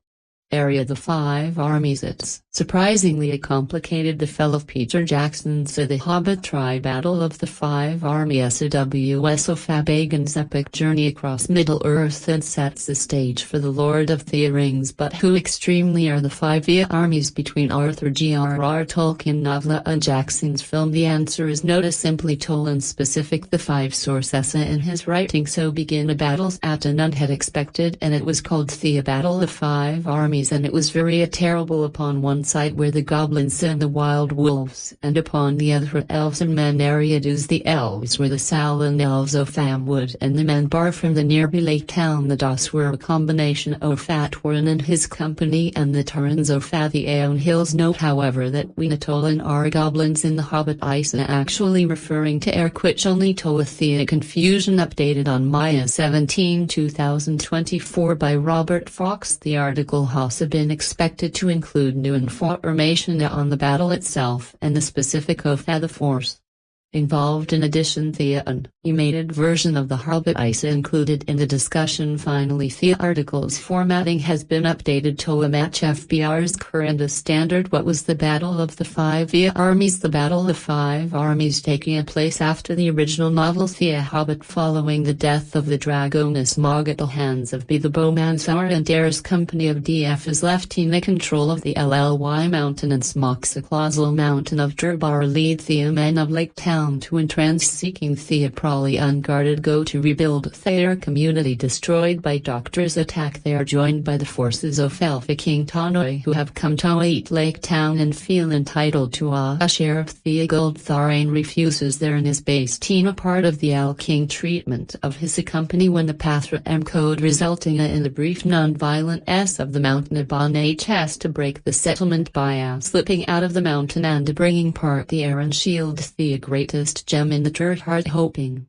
area the Five Armies? It's surprisingly complicated. The fellow Peter Jackson said the Hobbit Battle of the Five Armies was of Fabigan's epic journey across Middle-earth and sets the stage for the Lord of the Rings. But who extremely are the Five Armies between Arthur G.R.R. Tolkien novel and Jackson's film? The answer is no, to simply Tolan specific the five sources in his writing. So begin a battles at a none had expected, and it was called the Battle of Five Armies, and it was very terrible. Upon one side were the goblins and the wild wolves, and upon the other elves and men. Eriadus the elves were the Salin elves of Famwood, and the men bar from the nearby lake town. The Das were a combination of Fatwarren and his company, and the Turrens of the Aeon Hills. Note however that we Natolan are goblins in the Hobbit Isa, actually referring to Erquich only to the confusion. Updated on Maya 17, 2024 by Robert Fox. The article has been expected to include new information on the battle itself and the specific of the force involved. In addition, the animated version of the Hobbit Isa included in the discussion. Finally, the article's formatting has been updated to match FBR's current standard. What was the Battle of the Five Armies? The Battle of Five Armies taking place after the original novel The Hobbit, following the death of the Dragoness Mog at the hands of the Bowman Sauron and Dare's company of DF is left in control of the LLY Mountain and Smoxaclazal Mountain of Durbar. Lead the men of Lake Town to entrance, seeking the probably unguarded go to rebuild their community destroyed by Doctor's attack. They are joined by the forces of Elfa King Tanoi, who have come to eat Lake Town and feel entitled to a share of the gold. Tharain refuses their and is based in a part of the Al King treatment of his company when the Pathra M code, resulting in the brief non-violent S of the mountain. Abon HS to break the settlement by slipping out of the mountain and bringing part the Iron Shield, the greatest gem in the Turthard, hoping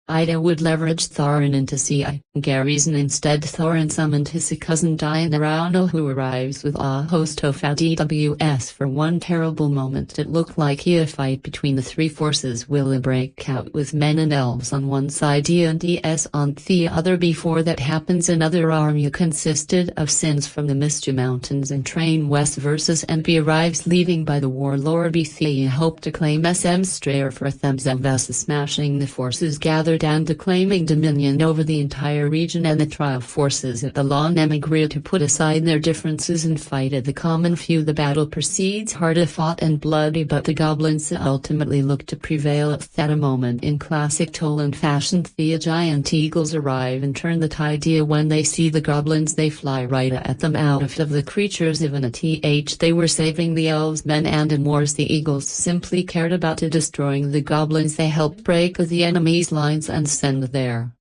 Ida would leverage Thorin into CI Garrison. Instead, Thorin summoned his cousin Dianarano, who arrives with a host of ADWS. For one terrible moment it looked like a fight between the three forces will break out, with men and elves on one side and DS on the other. Before that happens, another army consisted of Sins from the Misty Mountains and train west versus NP arrives, leading by the warlord Bethia hope to claim SM Strayer for Themsavessa, smashing the forces gathered and claiming dominion over the entire region. And the trial forces at the Lawn agree to put aside their differences and fight at the common few. The battle proceeds hard, fought and bloody, but the goblins ultimately look to prevail. At that moment, in classic Tolan fashion, the giant eagles arrive and turn the tide. When they see the goblins, they fly right at them. Out of the creatures, even they were saving the elves' men, and in wars the eagles simply cared about destroying the goblins. They helped break the enemy's lines and send their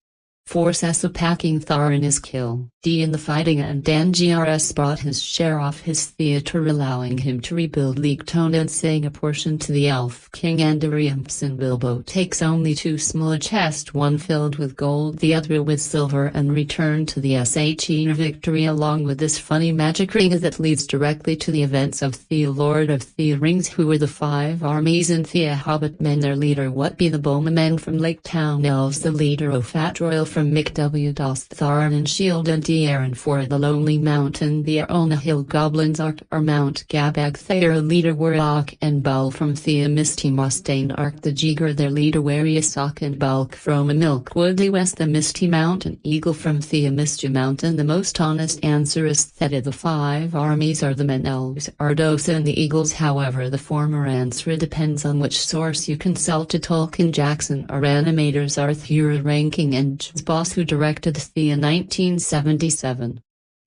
forces packing. Thorin is killed. D in the fighting, and Dan GRS brought his share off his theatre, allowing him to rebuild Leakton and sing a portion to the Elf King and Ariamps. Bilbo takes only two small chests, one filled with gold, the other with silver, and return to the SHE victory along with this funny magic ring that leads directly to the events of the Lord of the Rings, who were the 5 armies and the Hobbit men, their leader what be the Bowman men from Lake Town elves, the leader of Fat Royal from McW Tharn and Shield and Aaron for the Lonely Mountain, the Arona Hill goblins are Mount Gabag Thayer leader Warlock and Bul from Thea Misty Mustaine Arc the Jeager, their leader Wariosak and Bulk from a Milkwoodly West, the Misty Mountain Eagle from Thea Misty Mountain. The most honest answer is Theta. The 5 armies are the men elves, Ardosa and the Eagles. However, the former answer depends on which source you consult. Tolkien Jackson are animators Arthur Ranking and Jez Boss, who directed Thea 1977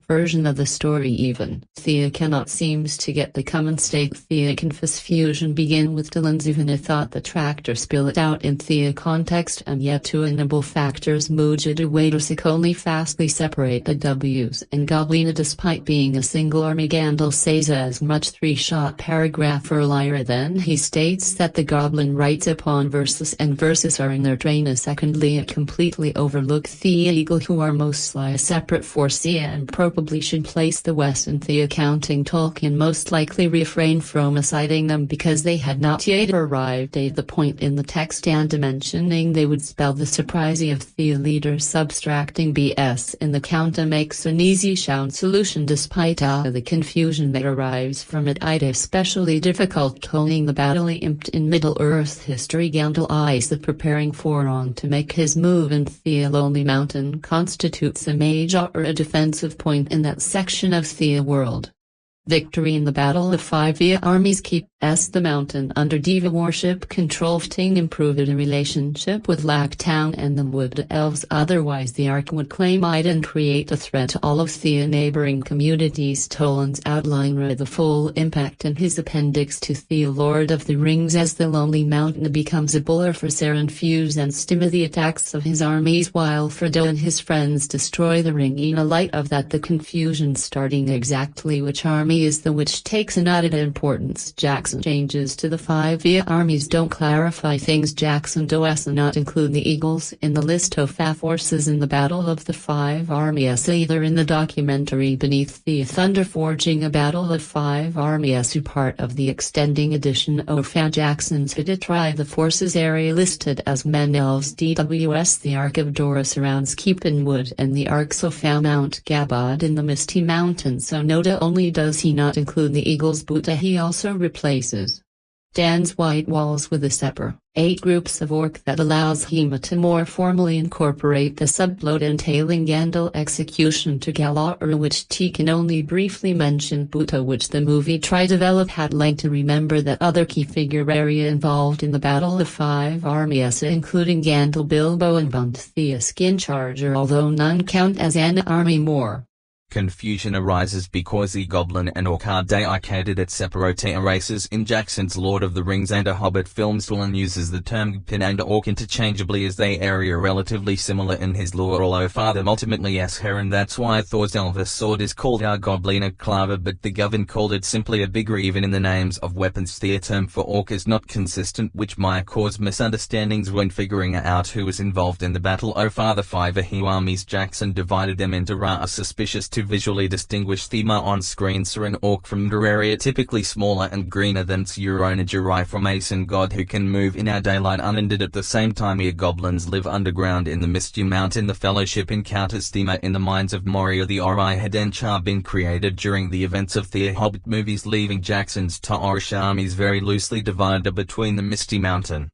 version of the story. Even Thea cannot seems to get the common stake. Thea Confess fusion begin with Dylan's even a thought the tractor spill it out in Thea context, and yet two enable factors Mujid Wadersik only fastly separate the W's and Goblina despite being a single army. Gandalf says as much 3-shot paragraph earlier. Then he states that the Goblin writes upon verses and verses are in their train. Secondly, it completely overlooks the Eagle, who are mostly a separate force and probably should place the West in the accounting. Tolkien most likely refrained from citing them because they had not yet arrived at the point in the text and mentioning they would spell the surprise of the leader. Subtracting BS in the counter makes an easy sound solution despite the confusion that arrives from it. It especially difficult calling the battle imped in Middle-earth history. Gandalf is the preparing for on to make his move, and the Lonely Mountain constitutes a major or a defensive point in that section of the world. Victory in the Battle of 5 armies keeps the mountain under Diva worship control. Ting improved a relationship with Lacktown and the Wood Elves, otherwise the Ark would claim it and create a threat to all of the neighboring communities. Tolan's outline read the full impact in his appendix to the Lord of the Rings as the Lonely Mountain becomes a buller for Sauron fuse and stimulate the attacks of his armies while Frodo and his friends destroy the ring. In a light of that, the confusion starting exactly which army is the which takes an added importance. Jackson changes to the 5 armies don't clarify things. Jackson does not include the Eagles in the list of forces in the Battle of the 5 armies either in the documentary Beneath the Thunder Forging a Battle of 5 armies, part of the extending edition of Jackson's Try the forces area listed as men elves DWS. The Ark of Dora surrounds Keepinwood and the Arks of Mount Gabad in the Misty Mountains, so not only does he not include the Eagles but he also replaces Dan's white walls with a separate 8 groups of orc that allows him to more formally incorporate the subplot entailing Gandalf execution to Galar, which he can only briefly mention, but which the movie tried to develop had length to remember that other key figure area involved in the Battle of 5 armies including Gandalf, Bilbo and Bunt the Skin Charger, although none count as an army. More confusion arises because the Goblin and Orc are dedicated at separate races. In Jackson's Lord of the Rings and a Hobbit films, Dylan uses the term Pin and Orc interchangeably as they are relatively similar in his lore, although Father ultimately asks her, and that's why Thor's Elvis sword is called our Goblina Clava, but the Govern called it simply a bigger. Even in the names of weapons, the term for Orc is not consistent, which might cause misunderstandings when figuring out who was involved in the Battle of the 5 armies. Jackson divided them into suspicious to visually distinguish thema on screen. An orc from Doraria, typically smaller and greener than Tsurona Jirai from Aeson God, who can move in our daylight unhindered. At the same time, goblins live underground in the Misty Mountain. The Fellowship encounters thema in the mines of Moria. The Ori had been created during the events of the Hobbit movies, leaving Jackson's Taurish armies very loosely divided between the Misty Mountain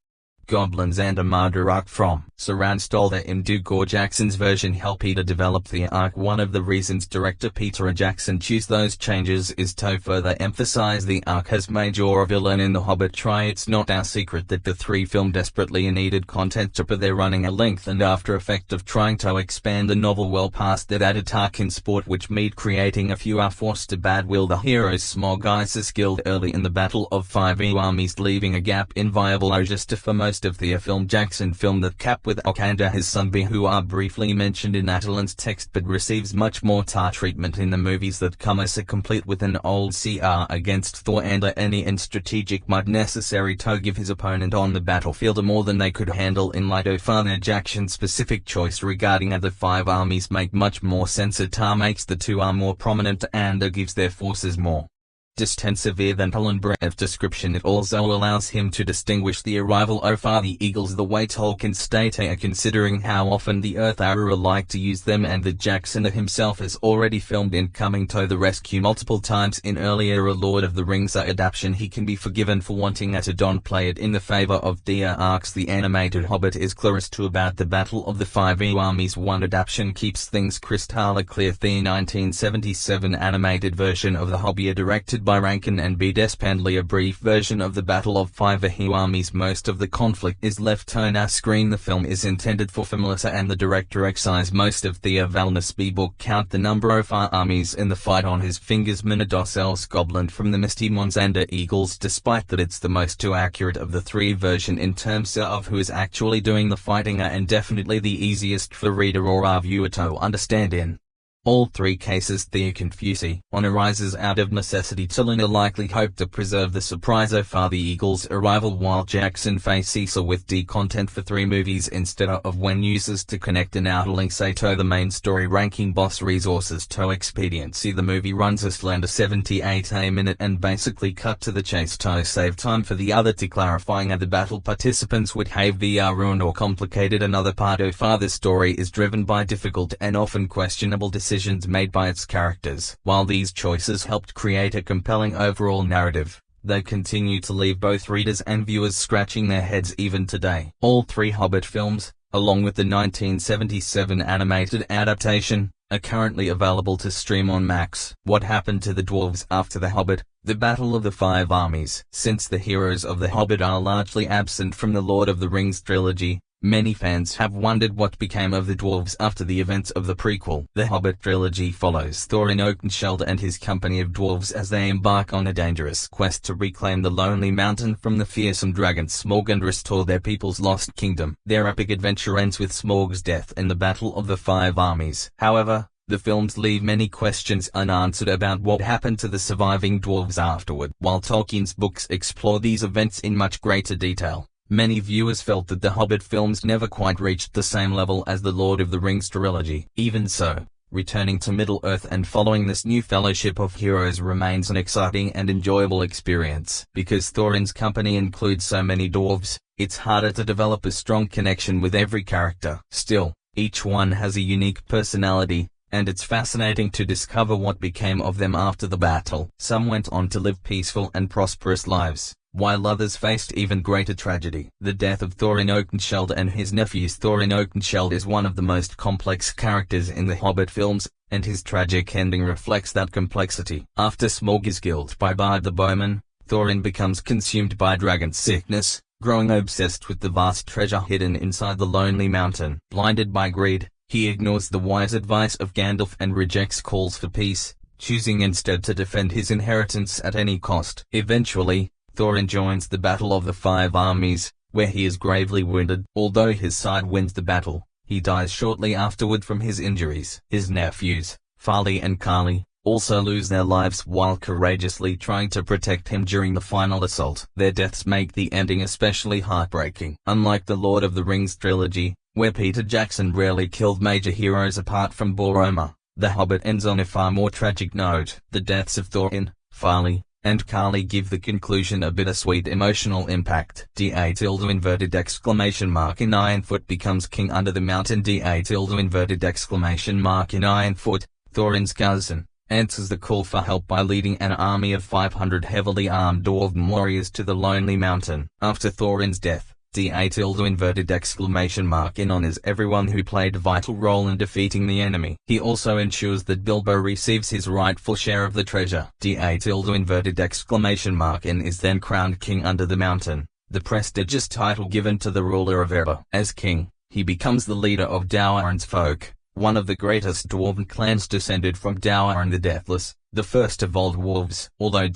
goblins and a murder arc from Saran Stolder in Dugor. Jackson's version helped Peter develop the arc. One of the reasons director Peter Jackson chose those changes is to further emphasize the arc as major villain in The Hobbit. It's not our secret that the 3 film desperately needed content to put their running a length and after effect of trying to expand the novel well past that added arc in sport, which made creating a few are forced to badwill the heroes. Small guys are skilled early in the Battle of 5 armies, leaving a gap in viable just for most first of the film Jackson film that cap with Ok and his son B, who are briefly mentioned in Atalan's text but receives much more tar treatment in the movies that come as a complete with an old CR against Thor and any and strategic might necessary to give his opponent on the battlefield more than they could handle in light of Father Jackson's specific choice regarding the 5 armies make much more sense. Tar makes the 2 are more prominent and gives their forces more distensive than Alan Brett's description. It also allows him to distinguish the arrival of the Eagles the way Tolkien stated, considering how often the Earth are like to use them and that Jackson himself has already filmed in Coming to the Rescue multiple times in earlier Lord of the Rings adaptation. He can be forgiven for wanting to downplay it in the favor of the arcs. The animated Hobbit is clearest to about the Battle of the 5 Armies. One adaptation keeps things crystal clear. The 1977 animated version of The Hobbit directed by Rankin and B. Despandley, a brief version of the Battle of 5 Armies. Most of the conflict is left on our screen. The film is intended for families and the director excised most of the Valnus B book count the number of armies in the fight on his fingers. Minados Goblin from the Misty Mons and Eagles, despite that it's the most too accurate of the 3 version in terms of who is actually doing the fighting and definitely the easiest for reader or viewer to understand in all 3 cases. The confusion arises out of necessity. Tilina likely hoped to preserve the surprise of the Eagles' arrival while Jackson faces with the content for 3 movies instead of when uses to connect and outlink say to the main story. Ranking boss resources to expediency. The movie runs a slender 78 a minute and basically cut to the chase to save time for the other to clarifying the battle participants would have the ruined or complicated. Another part of the story is driven by difficult and often questionable decisions made by its characters. While these choices helped create a compelling overall narrative, they continue to leave both readers and viewers scratching their heads even today. All 3 Hobbit films, along with the 1977 animated adaptation, are currently available to stream on Max. What happened to the dwarves after The Hobbit? The Battle of the 5 Armies. Since the heroes of The Hobbit are largely absent from the Lord of the Rings trilogy, many fans have wondered what became of the dwarves after the events of the prequel. The Hobbit trilogy follows Thorin Oakenshield and his company of dwarves as they embark on a dangerous quest to reclaim the Lonely Mountain from the fearsome dragon Smaug and restore their people's lost kingdom. Their epic adventure ends with Smaug's death in the Battle of the 5 Armies. However, the films leave many questions unanswered about what happened to the surviving dwarves afterward. While Tolkien's books explore these events in much greater detail, many viewers felt that the Hobbit films never quite reached the same level as the Lord of the Rings trilogy. Even so, returning to Middle-earth and following this new fellowship of heroes remains an exciting and enjoyable experience. Because Thorin's company includes so many dwarves, it's harder to develop a strong connection with every character. Still, each one has a unique personality, and it's fascinating to discover what became of them after the battle. Some went on to live peaceful and prosperous lives, while others faced even greater tragedy. The death of Thorin Oakenshield and his nephews. Thorin Oakenshield is one of the most complex characters in the Hobbit films, and his tragic ending reflects that complexity. After Smaug is killed by Bard the Bowman, Thorin becomes consumed by dragon sickness, growing obsessed with the vast treasure hidden inside the Lonely Mountain. Blinded by greed, he ignores the wise advice of Gandalf and rejects calls for peace, choosing instead to defend his inheritance at any cost. Eventually, Thorin joins the Battle of the 5 Armies, where he is gravely wounded. Although his side wins the battle, he dies shortly afterward from his injuries. His nephews, Farley and Carly, also lose their lives while courageously trying to protect him during the final assault. Their deaths make the ending especially heartbreaking. Unlike the Lord of the Rings trilogy, where Peter Jackson rarely killed major heroes apart from Boromir, The Hobbit ends on a far more tragic note. The deaths of Thorin, Farley, and Carly give the conclusion a bittersweet emotional impact. Inverted exclamation mark in Ironfoot becomes king under the mountain. Inverted exclamation mark in Ironfoot, Thorin's cousin, answers the call for help by leading an army of 500 heavily armed dwarven warriors to the Lonely Mountain. After Thorin's death, inverted exclamation mark in honors everyone who played a vital role in defeating the enemy. He also ensures that Bilbo receives his rightful share of the treasure. Inverted exclamation mark in is then crowned king under the mountain, the prestigious title given to the ruler of Erebor. As king, he becomes the leader of Daurin's folk, one of the greatest dwarven clans descended from Daurin the Deathless, the first of all dwarves. Although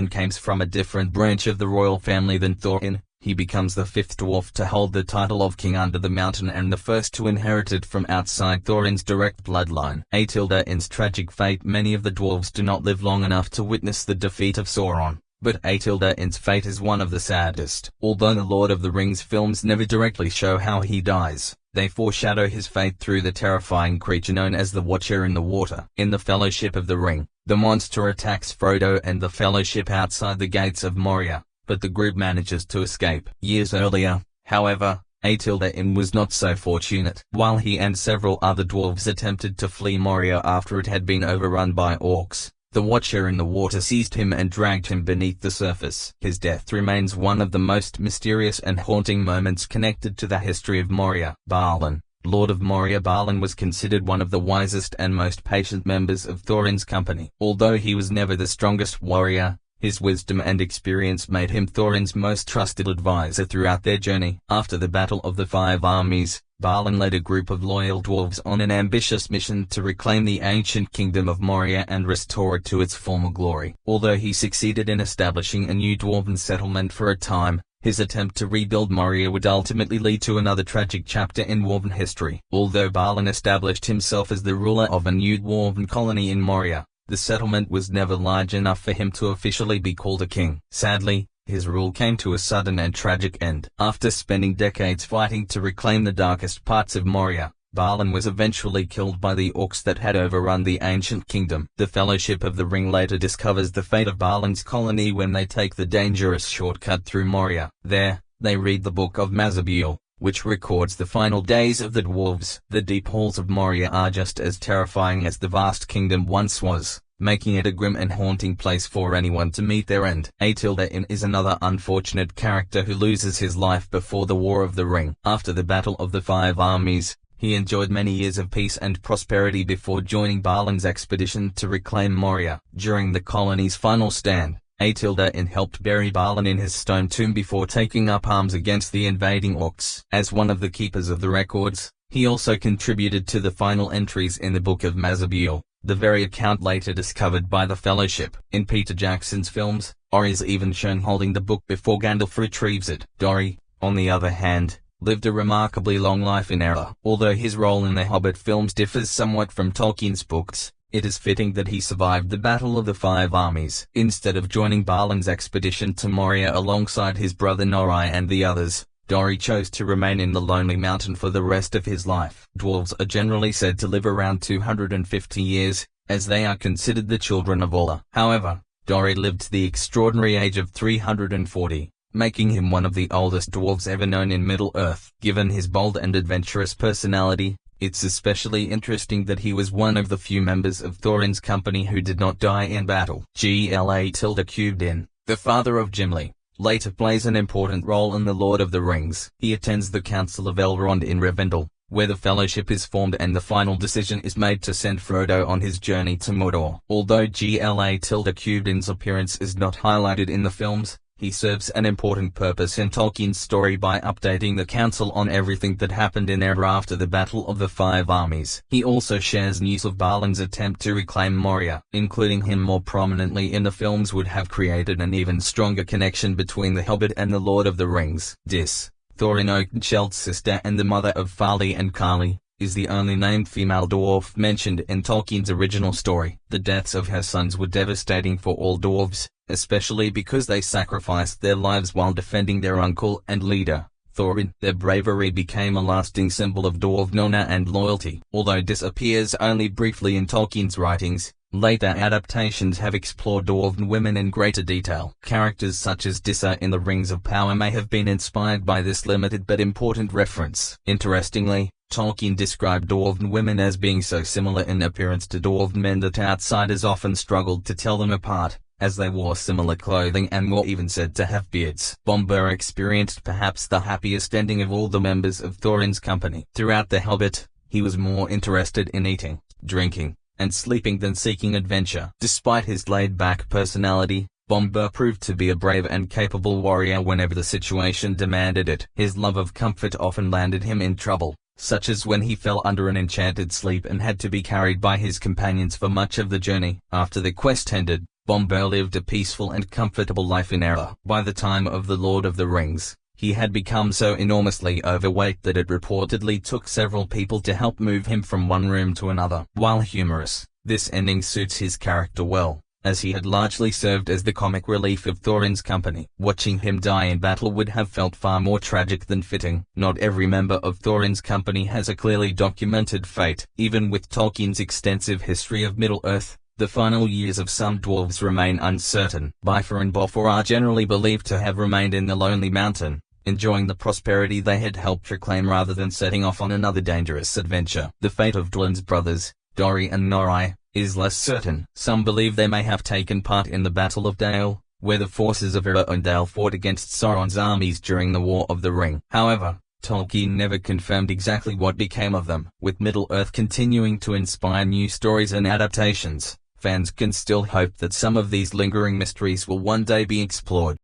comes from a different branch of the royal family than Thorin, he becomes the fifth dwarf to hold the title of king under the mountain and the first to inherit it from outside Thorin's direct bloodline. Atilda's tragic fate. Many of the dwarves do not live long enough to witness the defeat of Sauron, but Atilda's fate is one of the saddest. Although the Lord of the Rings films never directly show how he dies, they foreshadow his fate through the terrifying creature known as the Watcher in the Water. In the Fellowship of the Ring, the monster attacks Frodo and the Fellowship outside the gates of Moria, but the group manages to escape. Years earlier, however, Atilda was not so fortunate. While he and several other dwarves attempted to flee Moria after it had been overrun by orcs, the Watcher in the Water seized him and dragged him beneath the surface. His death remains one of the most mysterious and haunting moments connected to the history of Moria. Balin, Lord of Moria. Balin was considered one of the wisest and most patient members of Thorin's company. Although he was never the strongest warrior, his wisdom and experience made him Thorin's most trusted advisor throughout their journey. After the Battle of the Five Armies, Balin led a group of loyal dwarves on an ambitious mission to reclaim the ancient kingdom of Moria and restore it to its former glory. Although he succeeded in establishing a new dwarven settlement for a time, his attempt to rebuild Moria would ultimately lead to another tragic chapter in dwarven history. Although Balin established himself as the ruler of a new dwarven colony in Moria, the settlement was never large enough for him to officially be called a king. Sadly, his rule came to a sudden and tragic end. After spending decades fighting to reclaim the darkest parts of Moria, Balin was eventually killed by the orcs that had overrun the ancient kingdom. The Fellowship of the Ring later discovers the fate of Balin's colony when they take the dangerous shortcut through Moria. There, they read the Book of Mazabeel, which records the final days of the dwarves. The deep halls of Moria are just as terrifying as the vast kingdom once was, making it a grim and haunting place for anyone to meet their end. Atilda is another unfortunate character who loses his life before the War of the Ring. After the Battle of the Five Armies, he enjoyed many years of peace and prosperity before joining Balin's expedition to reclaim Moria. During the colony's final stand, Atilda helped bury Balin in his stone tomb before taking up arms against the invading orcs. As one of the keepers of the records, he also contributed to the final entries in the Book of Mazabeel, the very account later discovered by the Fellowship. In Peter Jackson's films, Ori is even shown holding the book before Gandalf retrieves it. Ori, on the other hand, lived a remarkably long life in error. Although his role in the Hobbit films differs somewhat from Tolkien's books, it is fitting that he survived the Battle of the Five Armies. Instead of joining Balin's expedition to Moria alongside his brother Nori and the others, Dori chose to remain in the lonely mountain for the rest of his life. Dwarves are generally said to live around 250 years, as they are considered the children of Allah. However, Dori lived to the extraordinary age of 340, making him one of the oldest dwarves ever known in Middle-earth. Given his bold and adventurous personality, it's especially interesting that he was one of the few members of Thorin's company who did not die in battle. Gla-Cubedin, the father of Gimli, later plays an important role in The Lord of the Rings. He attends the Council of Elrond in Rivendell, where the Fellowship is formed and the final decision is made to send Frodo on his journey to Mordor. Although Gla-Cubedin's appearance is not highlighted in the films, he serves an important purpose in Tolkien's story by updating the Council on everything that happened in Erebor after the Battle of the Five Armies. He also shares news of Balin's attempt to reclaim Moria. Including him more prominently in the films would have created an even stronger connection between The Hobbit and The Lord of the Rings. Dis, Thorin Oakensheld's sister and the mother of Farley and Carly, is the only named female dwarf mentioned in Tolkien's original story. The deaths of her sons were devastating for all dwarves, especially because they sacrificed their lives while defending their uncle and leader, Thorin. Their bravery became a lasting symbol of dwarven honor and loyalty. Although this appears only briefly in Tolkien's writings, later adaptations have explored dwarven women in greater detail. Characters such as Disa in The Rings of Power may have been inspired by this limited but important reference. Interestingly, Tolkien described dwarven women as being so similar in appearance to dwarven men that outsiders often struggled to tell them apart, as they wore similar clothing and were even said to have beards. Bombur experienced perhaps the happiest ending of all the members of Thorin's company. Throughout The Hobbit, he was more interested in eating, drinking, and sleeping than seeking adventure. Despite his laid-back personality, Bombur proved to be a brave and capable warrior whenever the situation demanded it. His love of comfort often landed him in trouble, such as when he fell under an enchanted sleep and had to be carried by his companions for much of the journey. After the quest ended, Bilbo lived a peaceful and comfortable life in Arda. By the time of The Lord of the Rings, he had become so enormously overweight that it reportedly took several people to help move him from one room to another. While humorous, this ending suits his character well, as he had largely served as the comic relief of Thorin's company. Watching him die in battle would have felt far more tragic than fitting. Not every member of Thorin's company has a clearly documented fate. Even with Tolkien's extensive history of Middle-earth, the final years of some dwarves remain uncertain. Bifur and Bofur are generally believed to have remained in the Lonely Mountain, enjoying the prosperity they had helped reclaim rather than setting off on another dangerous adventure. The fate of Dwyn's brothers, Dori and Nori, is less certain. Some believe they may have taken part in the Battle of Dale, where the forces of Arundel fought against Sauron's armies during the War of the Ring. However, Tolkien never confirmed exactly what became of them. With Middle-earth continuing to inspire new stories and adaptations, fans can still hope that some of these lingering mysteries will one day be explored.